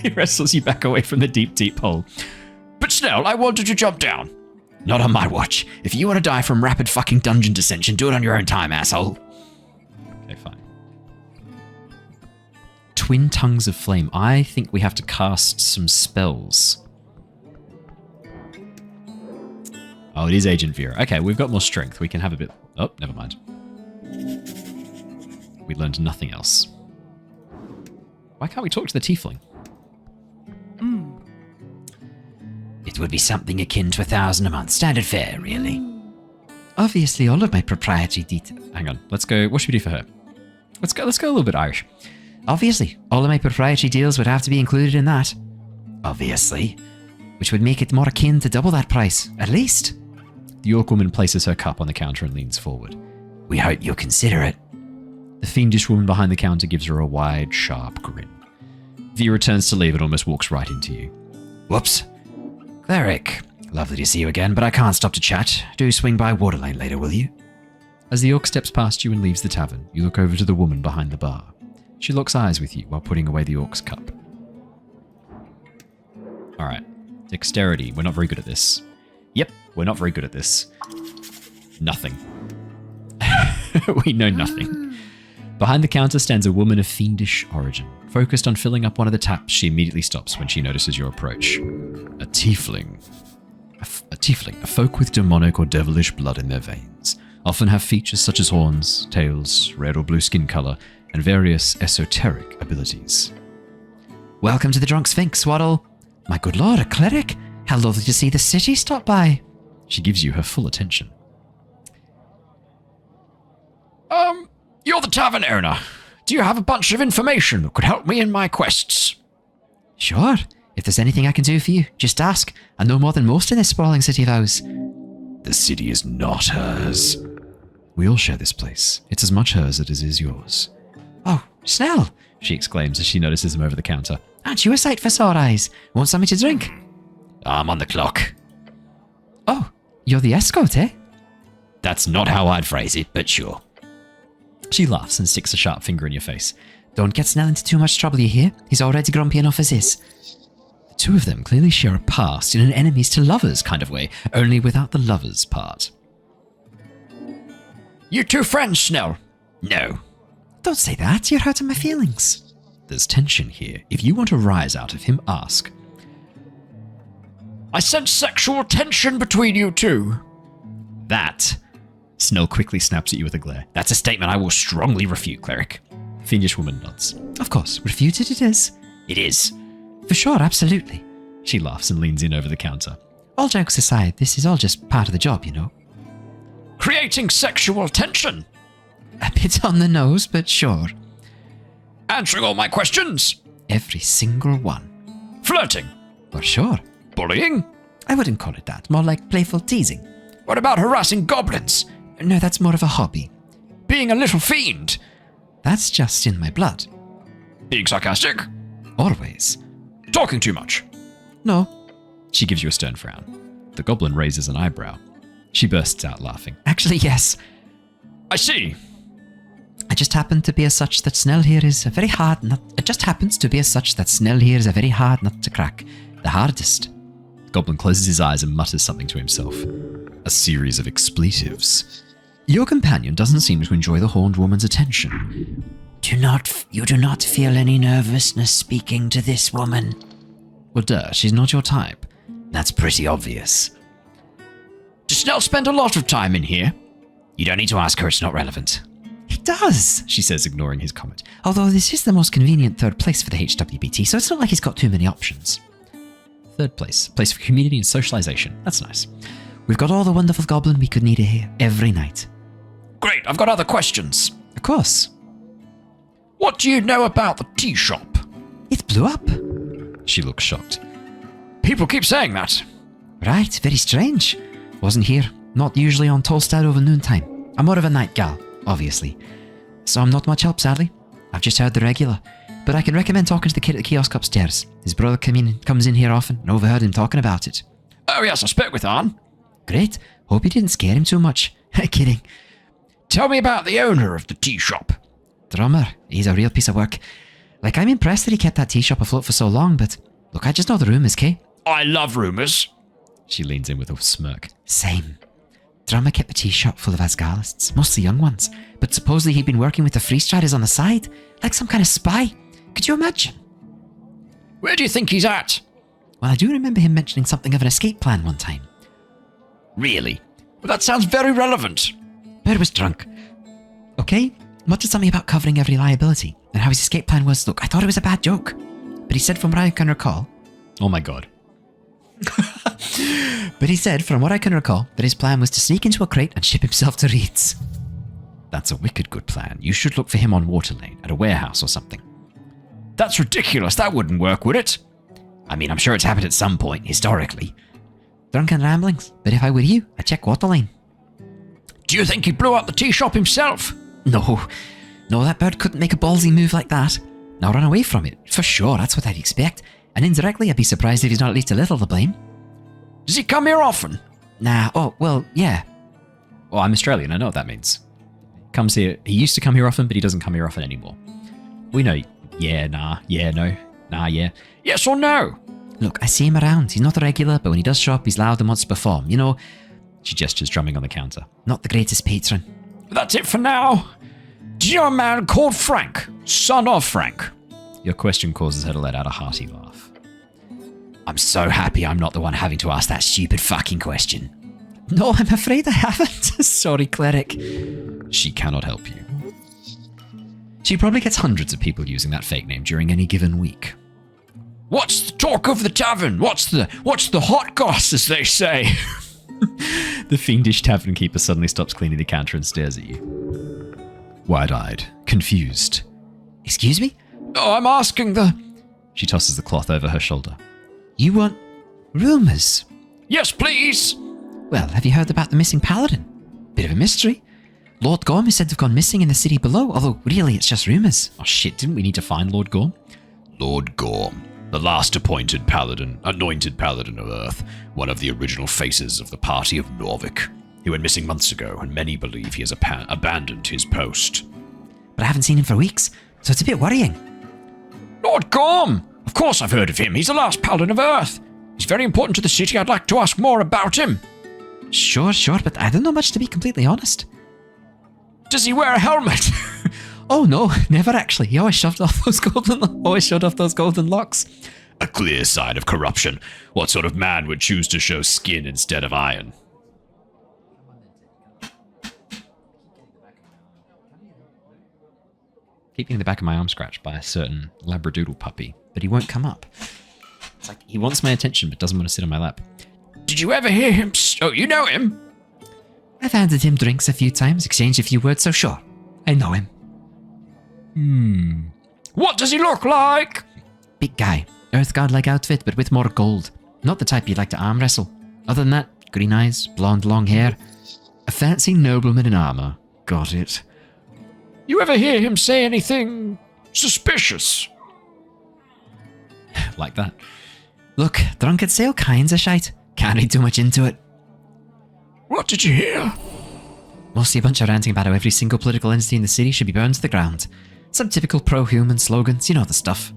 He wrestles you back away from the deep, deep hole. But Snell, I wanted to jump down. Not on my watch. If you want to die from rapid fucking dungeon dissension, do it on your own time, asshole. Okay, fine. Twin tongues of flame. I think we have to cast some spells. Oh, it is Agent Vera. Okay, we've got more strength. We can have a bit... Oh, never mind. We learned nothing else. Why can't we talk to the tiefling? It would be something akin to 1,000 a month. Standard fare, really. Obviously, all of my proprietary details. Hang on. Let's go. What should we do for her? Let's go a little bit Irish. Obviously, all of my proprietary deals would have to be included in that. Obviously. Which would make it more akin to double that price, at least. The orc woman places her cup on the counter and leans forward. We hope you'll consider it. The fiendish woman behind the counter gives her a wide, sharp grin. Vera turns to leave and almost walks right into you. Whoops. Cleric, lovely to see you again, but I can't stop to chat. Do swing by Waterlane later, will you? As the orc steps past you and leaves the tavern, you look over to the woman behind the bar. She locks eyes with you while putting away the orc's cup. Alright. Dexterity. We're not very good at this. Yep, we're not very good at this. Nothing. We know nothing. Behind the counter stands a woman of fiendish origin. Focused on filling up one of the taps, she immediately stops when she notices your approach. A tiefling. A tiefling, a folk with demonic or devilish blood in their veins. Often have features such as horns, tails, red or blue skin color, and various esoteric abilities. Welcome to the Drunk Sphinx, Waddle. My good lord, a cleric? How lovely to see the city stop by. She gives you her full attention. You're the tavern owner. Do you have a bunch of information that could help me in my quests? Sure. If there's anything I can do for you, just ask. I know more than most in this sprawling city of ours. The city is not hers. We all share this place. It's as much hers as it is yours. Oh, Snell, She exclaims as she notices him over the counter. aren't you a sight for sore eyes? Want something to drink? I'm on the clock. Oh, you're the escort, eh? That's not how I'd phrase it, but sure. She laughs and sticks a sharp finger in your face. Don't get Snell into too much trouble, you hear? He's already grumpy enough as is. The two of them clearly share a past in an enemies to lovers kind of way, only without the lovers part. You two friends, Snell? No. Don't say that. You're hurting my feelings. There's tension here. If you want to rise out of him, ask. I sense sexual tension between you two. That. Snell quickly snaps at you with a glare. That's a statement I will strongly refute, Cleric. Fiendish woman nods. Of course, refuted it is. It is. For sure, absolutely. She laughs and leans in over the counter. All jokes aside, this is all just part of the job, you know. Creating sexual tension. A bit on the nose, but sure. Answering all my questions. Every single one. Flirting. For sure. Bullying. I wouldn't call it that. More like playful teasing. What about harassing goblins? No, that's more of a hobby. Being a little fiend. That's just in my blood. Being sarcastic. Always. Talking too much. No. She gives you a stern frown. The goblin raises an eyebrow. She bursts out laughing. Actually, yes. I see. It just happened to be as such that Snell here is a very hard nut. It just happens to be as such that Snell here is a very hard nut to crack. The hardest. The goblin closes his eyes and mutters something to himself. A series of expletives. Your companion doesn't seem to enjoy the horned woman's attention. You do not feel any nervousness speaking to this woman. Well, duh, she's not your type. That's pretty obvious. Does Snell spend a lot of time in here? You don't need to ask her, it's not relevant. He does, She says, ignoring his comment. although this is the most convenient third place for the HWBT, so it's not like he's got too many options. Third place. Place for community and socialization. That's nice. We've got all the wonderful goblin we could need here every night. Great, I've got other questions. Of course. What do you know about the tea shop? It blew up. She looks shocked. People keep saying that. Right, very strange. Wasn't here. Not usually on Tolstad over noontime. I'm more of a night gal, obviously. So I'm not much help, sadly. I've just heard the regular. But I can recommend talking to the kid at the kiosk upstairs. His brother comes in here often and overheard him talking about it. Oh yes, I spoke with Anne. Great. Hope you didn't scare him too much. Kidding. Tell me about the owner of the tea shop. Drummer. He's a real piece of work. Like, I'm impressed that he kept that tea shop afloat for so long, but look, I just know the rumours, Kay. I love rumours. She leans in with a smirk. Same. Drummer kept a tea shop full of Asgalists, mostly young ones, but supposedly he'd been working with the Freestriders on the side, like some kind of spy. Could you imagine? Where do you think he's at? Well, I do remember him mentioning something of an escape plan one time. Really? Well, that sounds very relevant. Bird was drunk. Okay, muttered something about covering every liability, and how his escape plan was, look, I thought it was a bad joke, but he said from what I can recall... Oh my god. But he said, from what I can recall, that his plan was to sneak into a crate and ship himself to Reeds. That's a wicked good plan. You should look for him on Water Lane, at a warehouse or something. That's ridiculous. That wouldn't work, would it? I mean, I'm sure it's happened at some point, historically. Drunken ramblings, but if I were you, I'd check Water Lane. Do you think he blew up the tea shop himself? No, that bird couldn't make a ballsy move like that. Now run away from it, for sure, that's what I'd expect. And indirectly, I'd be surprised if he's not at least a little to blame. Does he come here often? Nah, oh, well, yeah. Well, I'm Australian, I know what that means. Comes here, he used to come here often, but he doesn't come here often anymore. We know, yeah, nah, yeah, no, nah, yeah. Yes or no? Look, I see him around. He's not a regular, but when he does show up, he's loud and wants to perform. You know, She gestures, drumming on the counter. not the greatest patron. That's it for now. Do you know a man called Frank? Son of Frank? Your question causes her to let out a hearty laugh. I'm so happy I'm not the one having to ask that stupid fucking question. No, I'm afraid I haven't. Sorry, Cleric. She cannot help you. She probably gets hundreds of people using that fake name during any given week. What's the talk of the tavern? What's the hot goss, as they say? The fiendish tavern keeper suddenly stops cleaning the counter and stares at you. Wide-eyed, confused. Excuse me? Oh, I'm asking the... She tosses the cloth over her shoulder. You want rumours? Yes, please. Well, have you heard about the missing paladin? Bit of a mystery. Lord Gorm is said to have gone missing in the city below, although really it's just rumours. Oh shit, didn't we need to find Lord Gorm? Lord Gorm, the last anointed paladin of Earth, one of the original faces of the party of Norvik. He went missing months ago, and many believe he has abandoned his post. But I haven't seen him for weeks, so it's a bit worrying. Lord Gorm! Of course I've heard of him. He's the last paladin of Earth. He's very important to the city. I'd like to ask more about him. Sure, but I don't know much, to be completely honest. Does he wear a helmet? Oh no, never actually. He always showed off those golden locks. A clear sign of corruption. What sort of man would choose to show skin instead of iron? Keep getting the back of my arm scratched by a certain labradoodle puppy, but he won't come up. It's like he wants my attention but doesn't want to sit on my lap. Did you ever hear him? Oh, you know him? I've handed him drinks a few times, exchanged a few words, so sure, I know him. What does he look like? Big guy, earth god-like outfit, but with more gold. Not the type you'd like to arm wrestle. Other than that, green eyes, blonde long hair. A fancy nobleman in armor. Got it. You ever hear him say anything suspicious? Like that. Look, drunken say all kinds of shite. Can't read too much into it. What did you hear? Mostly a bunch of ranting about how every single political entity in the city should be burned to the ground. Some typical pro-human slogans, you know the stuff.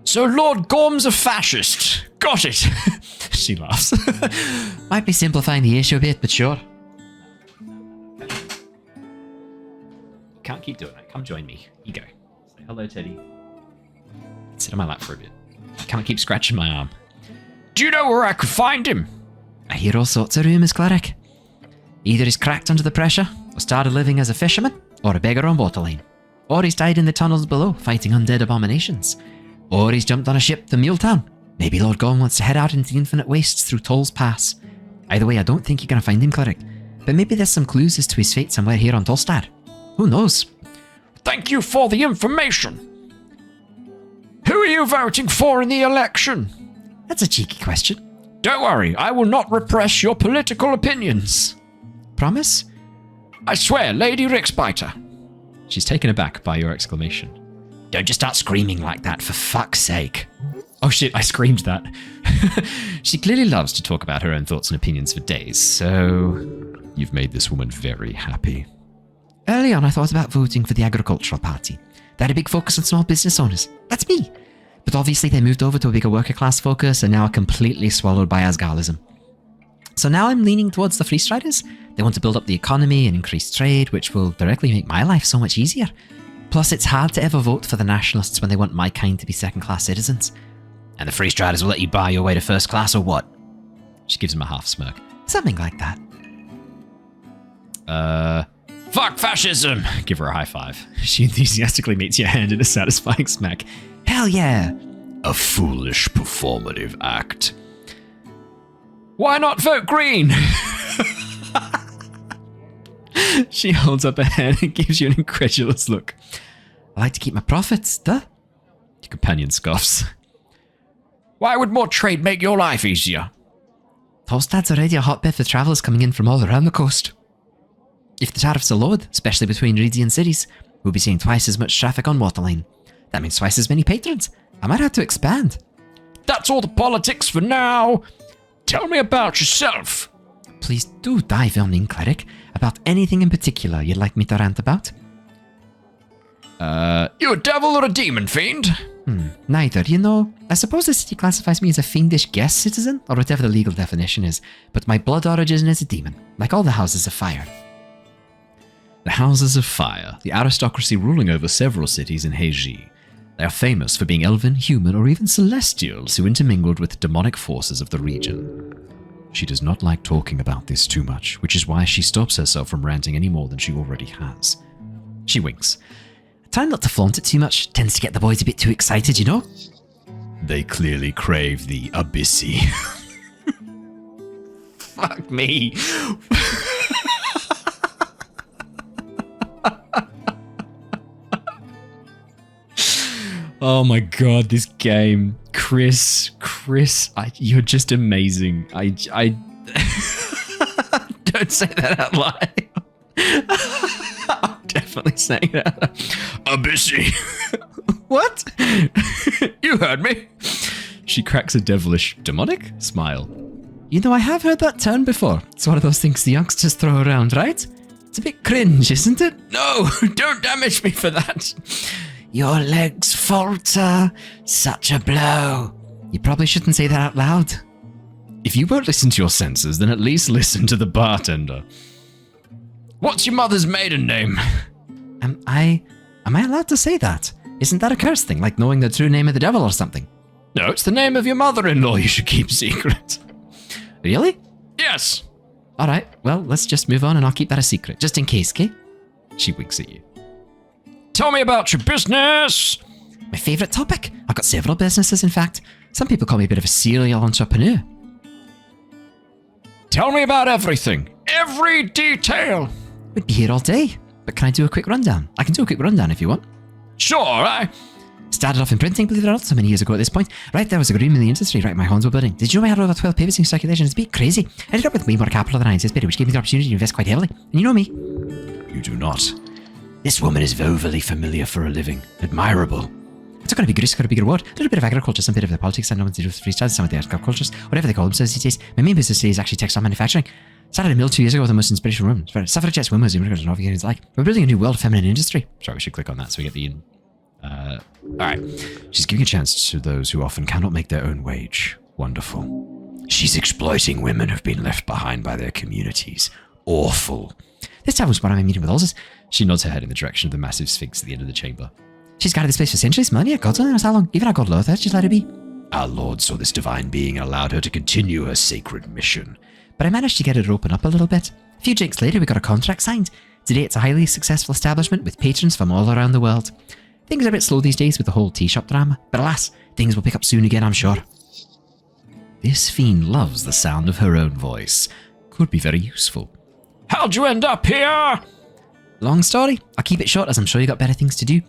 So Lord Gorm's a fascist. Got it. She laughs. Might be simplifying the issue a bit, but sure. Can't keep doing it. Come join me. You go. Say hello, Teddy. Sit on my lap for a bit. Can't keep scratching my arm. Do you know where I could find him? I hear all sorts of rumours, Cleric. Either he's cracked under the pressure, or started living as a fisherman, or a beggar on Waterlane. Or he's died in the tunnels below, fighting undead abominations. Or he's jumped on a ship to Muletown. Maybe Lord Gorm wants to head out into the infinite wastes through Toll's Pass. Either way, I don't think you're going to find him, Cleric. But maybe there's some clues as to his fate somewhere here on Tolstad. Who knows? Thank you for the information. Who are you voting for in the election? That's a cheeky question. Don't worry, I will not repress your political opinions. Promise? I swear, Lady Rixbiter. She's taken aback by your exclamation. Don't just start screaming like that, for fuck's sake. Oh shit, I screamed that. She clearly loves to talk about her own thoughts and opinions for days, so... You've made this woman very happy. Early on, I thought about voting for the agricultural party. They had a big focus on small business owners. That's me. But obviously they moved over to a bigger worker class focus and now are completely swallowed by Asgalism. So now I'm leaning towards the Free Striders. They want to build up the economy and increase trade, which will directly make my life so much easier. Plus, it's hard to ever vote for the Nationalists when they want my kind to be second-class citizens. And the Free Striders will let you buy your way to first class or what? She gives him a half smirk. Something like that. Fuck fascism! Give her a high five. She enthusiastically meets your hand in a satisfying smack. Hell yeah! A foolish performative act. Why not vote green? She holds up her hand and gives you an incredulous look. I like to keep my profits, duh. Your companion scoffs. Why would more trade make your life easier? Tolstad's already a hotbed for travellers coming in from all around the coast. If the tariffs are lowered, especially between Reedian cities, we'll be seeing twice as much traffic on Waterlane. That means twice as many patrons. I might have to expand. That's all the politics for now. Tell me about yourself. Please do dive on in, Cleric, about anything in particular you'd like me to rant about. You a devil or a demon fiend? Neither, you know. I suppose the city classifies me as a fiendish guest citizen, or whatever the legal definition is, but my blood origin is a demon, like all the Houses of Fire. The Houses of Fire, the aristocracy ruling over several cities in Heiji. They are famous for being elven, human, or even celestials who intermingled with demonic forces of the region. She does not like talking about this too much, which is why she stops herself from ranting any more than she already has. She winks. I try not to flaunt it too much. Tends to get the boys a bit too excited, you know? They clearly crave the abyssy. Fuck me. Oh my god, this game. Chris, you're just amazing. I don't say that out loud. I'm definitely saying that. Abyssy. What? You heard me. She cracks a devilish, demonic smile. You know, I have heard that term before. It's one of those things the youngsters throw around, right? It's a bit cringe, isn't it? No, don't damage me for that. Your legs falter. Such a blow. You probably shouldn't say that out loud. If you won't listen to your senses, then at least listen to the bartender. What's your mother's maiden name? Am I allowed to say that? Isn't that a curse thing, like knowing the true name of the devil or something? No, it's the name of your mother-in-law you should keep secret. Really? Yes. Alright, well, let's just move on and I'll keep that a secret, just in case, okay? She winks at you. Tell me about your business. My favourite topic. I've got several businesses, in fact. Some people call me a bit of a serial entrepreneur. Tell me about everything. Every detail. We'd be here all day. But can I do a quick rundown? I can do a quick rundown if you want. Sure, Started off in printing, believe it or not, so many years ago at this point. Right, there was a room in the industry, right, my horns were building. Did you know I had over 12 papers in circulation? It's a bit crazy. I ended up with way more capital than I anticipated, which gave me the opportunity to invest quite heavily. And you know me. You do not. This woman is overly familiar for a living. Admirable. It's got to be good, it's got to be good word. A little bit of agriculture, some bit of the politics, and nothing to do with freestyle, some of the agricultures, whatever they call themselves these days. My main business today is actually textile manufacturing. Started a mill 2 years ago with the most inspirational women. Suffragettes, women, immigrants, and Norvik, like. We're building a new world feminine industry. Sorry, we should click on that so we get the... Alright. She's giving a chance to those who often cannot make their own wage. Wonderful. She's exploiting women who've been left behind by their communities. Awful. This time was when I'm meeting with Ulzes. She nods her head in the direction of the massive sphinx at the end of the chamber. She's guarded this place for centuries, millennia, God's only knows how long. Even our God loathed her, just let her be. Our Lord saw this divine being and allowed her to continue her sacred mission. But I managed to get her to open up a little bit. A few drinks later, we got a contract signed. Today, it's a highly successful establishment with patrons from all around the world. Things are a bit slow these days with the whole tea shop drama, but alas, things will pick up soon again, I'm sure. This fiend loves the sound of her own voice. Could be very useful. How'd you end up here? Long story. I'll keep it short as I'm sure you got better things to do.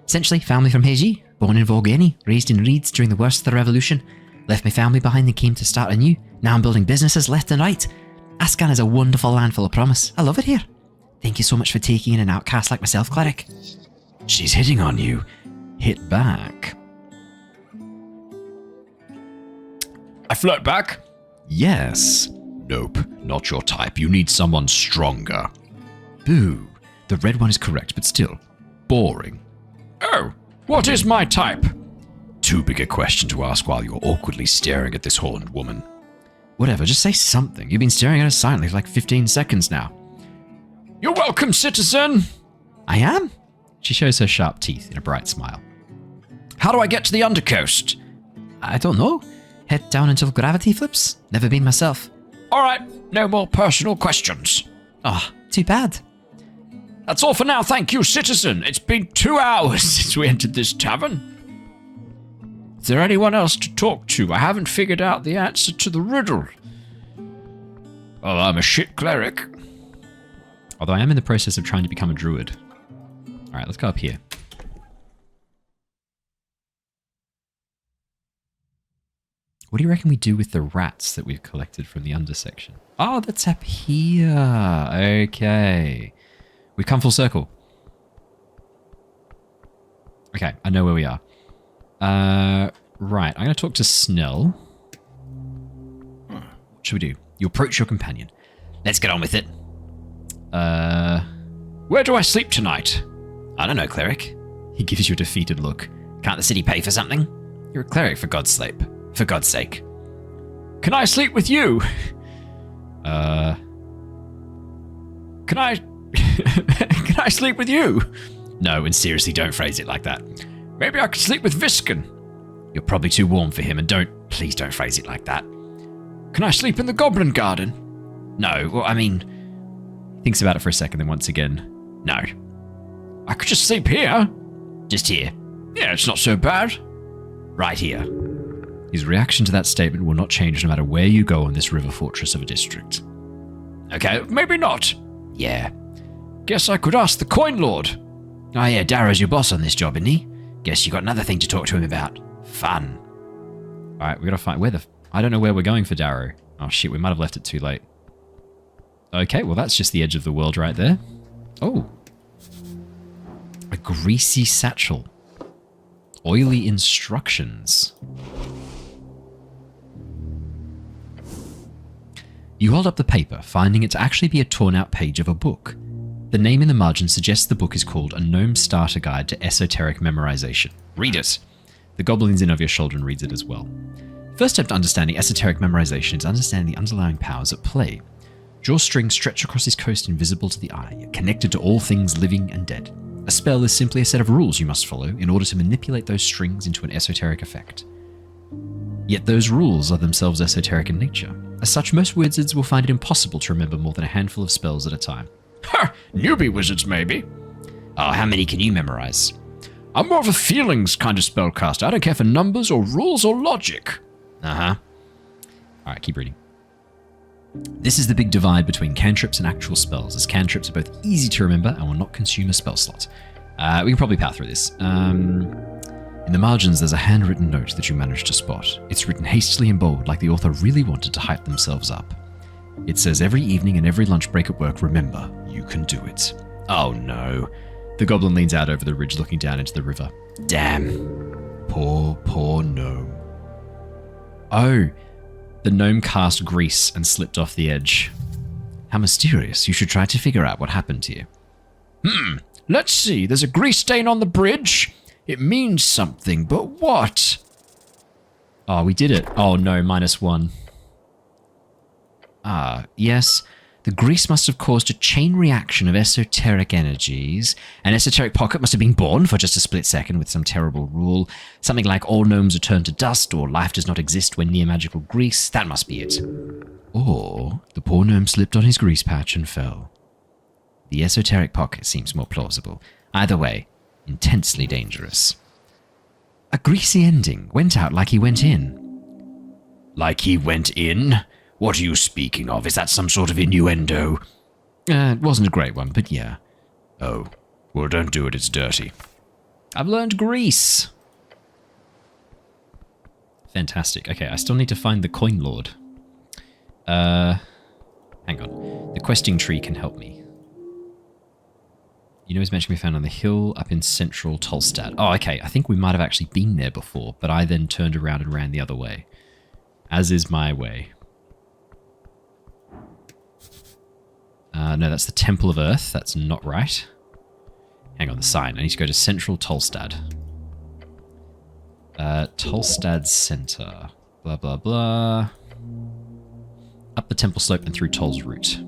Essentially, family from Heiji, born in Volgeni, raised in Reeds during the worst of the revolution. Left my family behind and came to start anew. Now I'm building businesses left and right. Ascan is a wonderful land full of promise. I love it here. Thank you so much for taking in an outcast like myself, Cleric. She's hitting on you. Hit back. I flirt back. Yes. Nope, not your type. You need someone stronger. Boo. The red one is correct, but still, boring. Oh, what is my type? Too big a question to ask while you're awkwardly staring at this horned woman. Whatever, just say something. You've been staring at her silently for like 15 seconds now. You're welcome, citizen. I am? She shows her sharp teeth in a bright smile. How do I get to the undercoast? I don't know. Head down until gravity flips. Never been myself. All right, no more personal questions. Ah, too bad. That's all for now, thank you, citizen. It's been 2 hours since we entered this tavern. Is there anyone else to talk to? I haven't figured out the answer to the riddle. Well, I'm a shit cleric. Although I am in the process of trying to become a druid. Alright, let's go up here. What do you reckon we do with the rats that we've collected from the undersection? Oh, that's up here. Okay. We've come full circle. Okay, I know where we are. Right, I'm going to talk to Snell. What should we do? You approach your companion. Let's get on with it. Where do I sleep tonight? I don't know, Cleric. He gives you a defeated look. Can't the city pay for something? You're a cleric, for God's sake. For God's sake. Can I sleep with you? Can I... Can I sleep with you? No, and seriously, don't phrase it like that. Maybe I could sleep with Visken. You're probably too warm for him, and please don't phrase it like that. Can I sleep in the Goblin Garden? No, well, I mean... Thinks about it for a second, then once again, no. I could just sleep here. Just here. Yeah, it's not so bad. Right here. His reaction to that statement will not change no matter where you go on this river fortress of a district. Okay, maybe not. Yeah. Guess I could ask the Coin Lord. Oh yeah, Darrow's your boss on this job, isn't he? Guess you got another thing to talk to him about. Fun. Alright, we gotta find... I don't know where we're going for Darrow. Oh shit, we might have left it too late. Okay, well that's just the edge of the world right there. Oh. A greasy satchel. Oily instructions. You hold up the paper, finding it to actually be a torn-out page of a book. The name in the margin suggests the book is called A Gnome Starter Guide to Esoteric Memorization. Read it. The goblin leans in over your shoulder and reads it as well. First step to understanding esoteric memorization is understanding the underlying powers at play. Drawstrings stretch across his coast invisible to the eye, connected to all things living and dead. A spell is simply a set of rules you must follow in order to manipulate those strings into an esoteric effect. Yet those rules are themselves esoteric in nature. As such, most wizards will find it impossible to remember more than a handful of spells at a time. Ha! Newbie wizards, maybe. Oh, how many can you memorize? I'm more of a feelings kind of spellcaster. I don't care for numbers or rules or logic. Uh-huh. Alright, keep reading. This is the big divide between cantrips and actual spells, as cantrips are both easy to remember and will not consume a spell slot. We can probably power through this. In the margins, there's a handwritten note that you managed to spot. It's written hastily in bold, like the author really wanted to hype themselves up. It says, every evening and every lunch break at work, remember, you can do it. Oh no. The goblin leans out over the ridge, looking down into the river. Damn. Poor gnome. Oh, the gnome cast grease and slipped off the edge. How mysterious. You should try to figure out what happened to you. Let's see. There's a grease stain on the bridge. It means something, but what? Oh, we did it. Oh no, -1. Yes. The grease must have caused a chain reaction of esoteric energies. An esoteric pocket must have been born for just a split second with some terrible rule. Something like all gnomes are turned to dust, or life does not exist when near magical grease. That must be it. Or the poor gnome slipped on his grease patch and fell. The esoteric pocket seems more plausible. Either way, intensely dangerous. A greasy ending. Went out like he went in. Like he went in? What are you speaking of? Is that some sort of innuendo? It wasn't a great one, but yeah. Oh, well, don't do it. It's dirty. I've learned grease. Fantastic. Okay, I still need to find the coin lord. Hang on. The questing tree can help me. You know, it's meant to be found on the hill up in central Tolstad. Oh, okay. I think we might have actually been there before, but I then turned around and ran the other way. As is my way. No, that's the Temple of Earth. That's not right. Hang on, the sign. I need to go to central Tolstad. Tolstad Center. Blah, blah, blah. Up the temple slope and through Toll's route.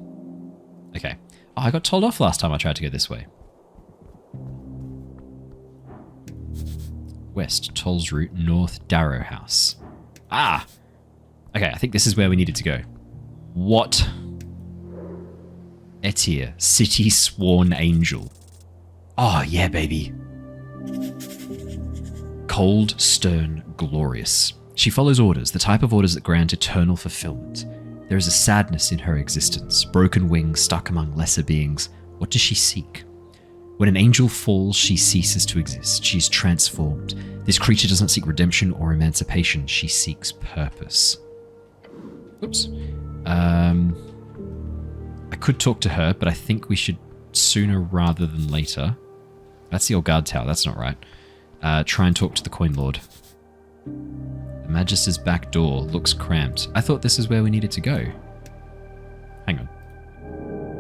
Okay. Oh, I got told off last time I tried to go this way. West, Toll's route, north, Darrow House. Ah! Okay, I think this is where we needed to go. What? Etir, city sworn angel. Oh, yeah, baby. Cold, stern, glorious. She follows orders, the type of orders that grant eternal fulfillment. There is a sadness in her existence, broken wings stuck among lesser beings. What does she seek? When an angel falls, she ceases to exist. She is transformed. This creature does not seek redemption or emancipation. She seeks purpose. Oops. I could talk to her, but I think we should sooner rather than later. That's the old guard tower. That's not right. Try and talk to the coin lord. The Magister's back door looks cramped. I thought this is where we needed to go. Hang on.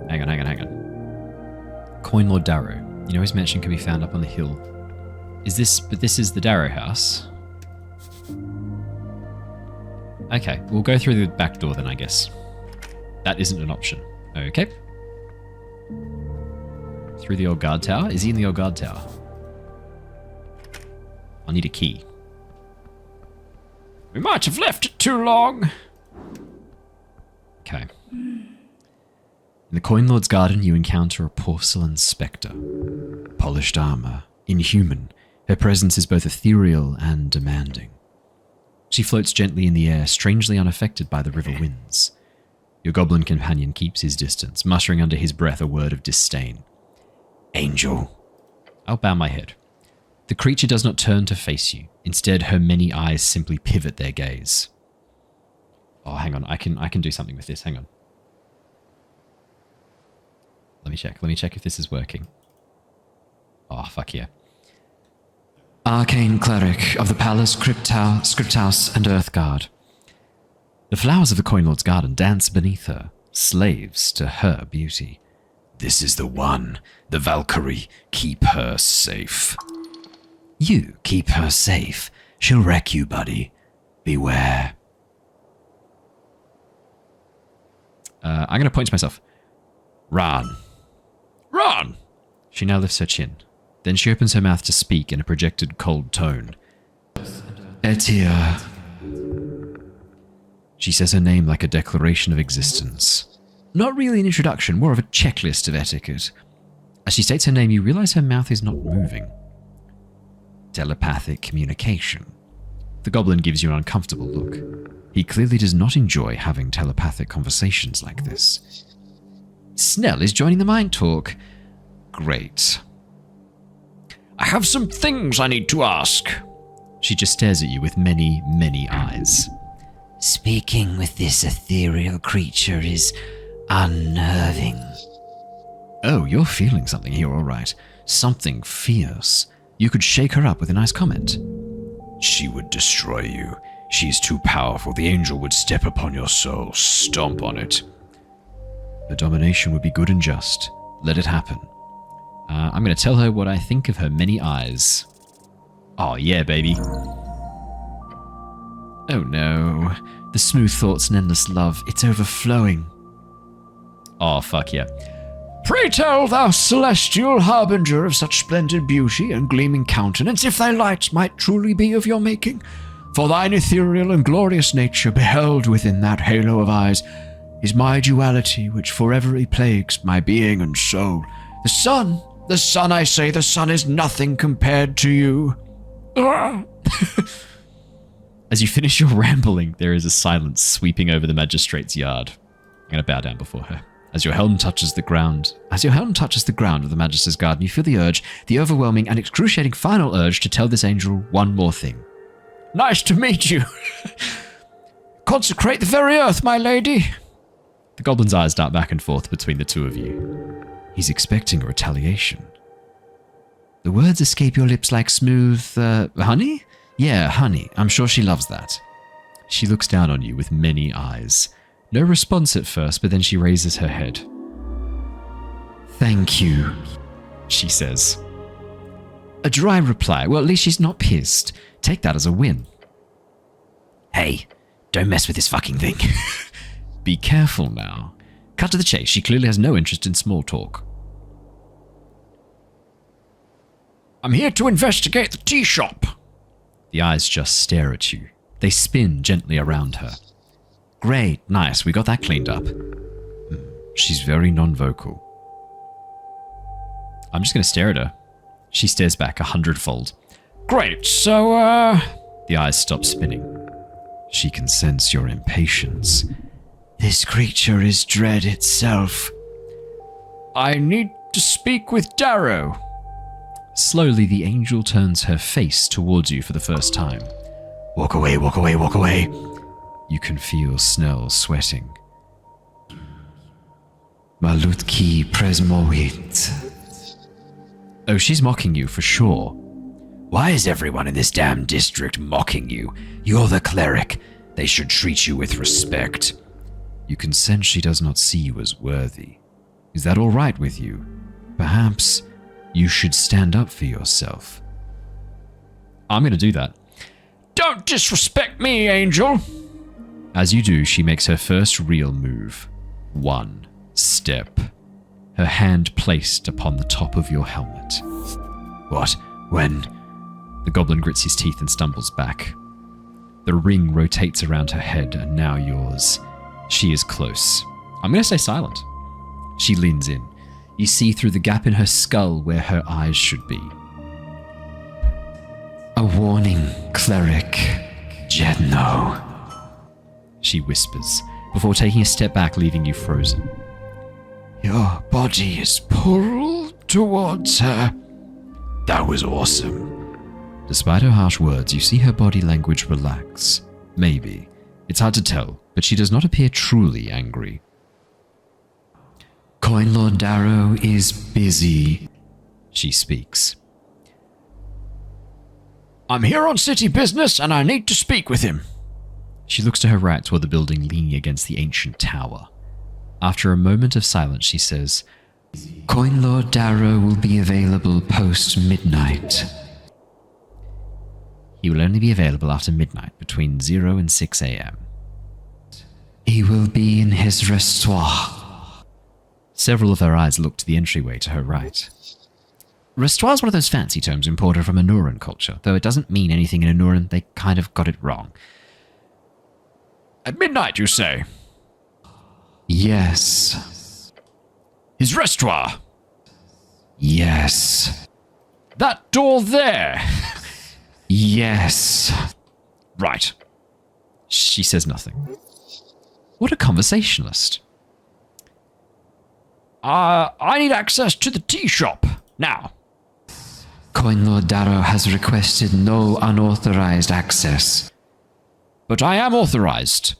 Hang on. Coin Lord Darrow. You know his mansion can be found up on the hill. But this is the Darrow house. Okay, we'll go through the back door then, I guess. That isn't an option. Okay. Through the old guard tower? Is he in the old guard tower? I'll need a key. We might have left it too long. Okay. In the Coin Lord's garden, you encounter a porcelain spectre. Polished armor, inhuman. Her presence is both ethereal and demanding. She floats gently in the air, strangely unaffected by the river winds. Your goblin companion keeps his distance, muttering under his breath a word of disdain. Angel. I'll bow my head. The creature does not turn to face you. Instead, her many eyes simply pivot their gaze. Oh, hang on. I can do something with this. Hang on. Let me check if this is working. Oh, fuck yeah. Arcane Cleric of the Palace, Crypt House, and Earthguard. The flowers of the Coin Lord's garden dance beneath her, slaves to her beauty. This is the one. The Valkyrie. Keep her safe. You keep her safe. She'll wreck you, buddy. Beware. I'm going to point to myself. Ran. Run! She now lifts her chin. Then she opens her mouth to speak in a projected cold tone. Etia. She says her name like a declaration of existence. Not really an introduction, more of a checklist of etiquette. As she states her name, you realize her mouth is not moving. Telepathic communication. The goblin gives you an uncomfortable look. He clearly does not enjoy having telepathic conversations like this. Snell is joining the mind talk. Great. I have some things I need to ask. She just stares at you with many, many eyes. Speaking with this ethereal creature is unnerving. Oh, you're feeling something here, all right. Something fierce. You could shake her up with a nice comment. She would destroy you. She's too powerful. The angel would step upon your soul, stomp on it. Her domination would be good and just. Let it happen. I'm going to tell her what I think of her many eyes. Oh, yeah, baby. Oh, no. The smooth thoughts and endless love. It's overflowing. Oh, fuck yeah. Pray tell, thou celestial harbinger of such splendid beauty and gleaming countenance, if thy light might truly be of your making. For thine ethereal and glorious nature, beheld within that halo of eyes, is my duality which forever plagues my being and soul. The sun, I say, the sun is nothing compared to you. As you finish your rambling, there is a silence sweeping over the magistrate's yard. I'm going to bow down before her. As your helm touches the ground of the Magister's garden, you feel the overwhelming and excruciating final urge to tell this angel one more thing. Nice to meet you. Consecrate the very earth, my lady. The goblin's eyes dart back and forth between the two of you. He's expecting a retaliation. The words escape your lips like smooth, honey? Yeah, honey. I'm sure she loves that. She looks down on you with many eyes. No response at first, but then she raises her head. Thank you, she says. A dry reply. Well, at least she's not pissed. Take that as a win. Hey, don't mess with this fucking thing. Be careful now. Cut to the chase. She clearly has no interest in small talk. I'm here to investigate the tea shop. The eyes just stare at you. They spin gently around her. Great, nice, we got that cleaned up. She's very non-vocal. I'm just going to stare at her. She stares back 100-fold. Great, so, The eyes stop spinning. She can sense your impatience. This creature is dread itself. I need to speak with Darrow. Slowly, the angel turns her face towards you for the first time. Walk away, walk away, walk away. You can feel Snell sweating. Malutki presmovit. Oh, she's mocking you for sure. Why is everyone in this damn district mocking you? You're the cleric. They should treat you with respect. You can sense she does not see you as worthy. Is that all right with you? Perhaps you should stand up for yourself. I'm going to do that. Don't disrespect me, Angel. As you do, she makes her first real move. One step. Her hand placed upon the top of your helmet. What? When? The goblin grits his teeth and stumbles back. The ring rotates around her head and now yours. She is close. I'm going to stay silent. She leans in. You see through the gap in her skull where her eyes should be. A warning, cleric. Jedno. She whispers, before taking a step back, leaving you frozen. Your body is pulled towards her. That was awesome. Despite her harsh words, you see her body language relax. Maybe. It's hard to tell, but she does not appear truly angry. Coin Lord Darrow is busy, she speaks. I'm here on city business and I need to speak with him. She looks to her right toward the building leaning against the ancient tower. After a moment of silence, she says, Coin Lord Darrow will be available post-midnight. He will only be available after midnight, between 0 and 6 a.m. He will be in his restoir. Several of her eyes looked to the entryway to her right. Restoir is one of those fancy terms imported from Anuran culture, though it doesn't mean anything in Anuran. They kind of got it wrong. At midnight, you say? Yes. His restoir? Yes. That door there? Yes. Right. She says nothing. What a conversationalist. I need access to the tea shop. Now. Coin Lord Darrow has requested no unauthorized access. But I am authorized.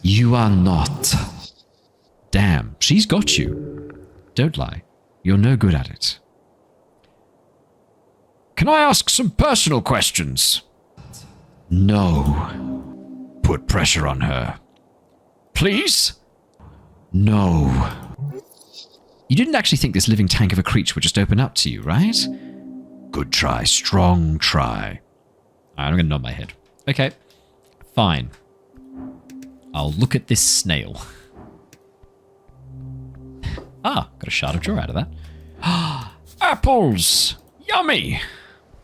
You are not. Damn, she's got you. Don't lie. You're no good at it. Can I ask some personal questions? No. Put pressure on her. Please? No. You didn't actually think this living tank of a creature would just open up to you, right? Good try. Strong try. I'm going to nod my head. Okay. Fine. I'll look at this snail. Ah, got a shard of jaw out of that. Apples! Yummy!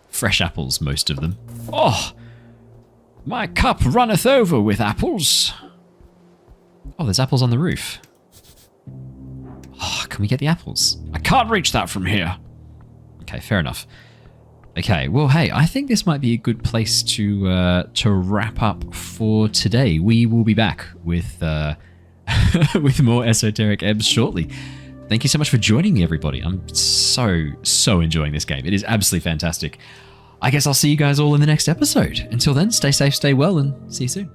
Fresh apples, most of them. Oh! My cup runneth over with apples. Oh, there's apples on the roof. Oh, can we get the apples? I can't reach that from here. Okay, fair enough. Okay, well, hey, I think this might be a good place to wrap up for today. We will be back with with more Esoteric Ebbs shortly. Thank you so much for joining me, everybody. I'm so enjoying this game. It is absolutely fantastic. I guess I'll see you guys all in the next episode. Until then, stay safe, stay well, and see you soon.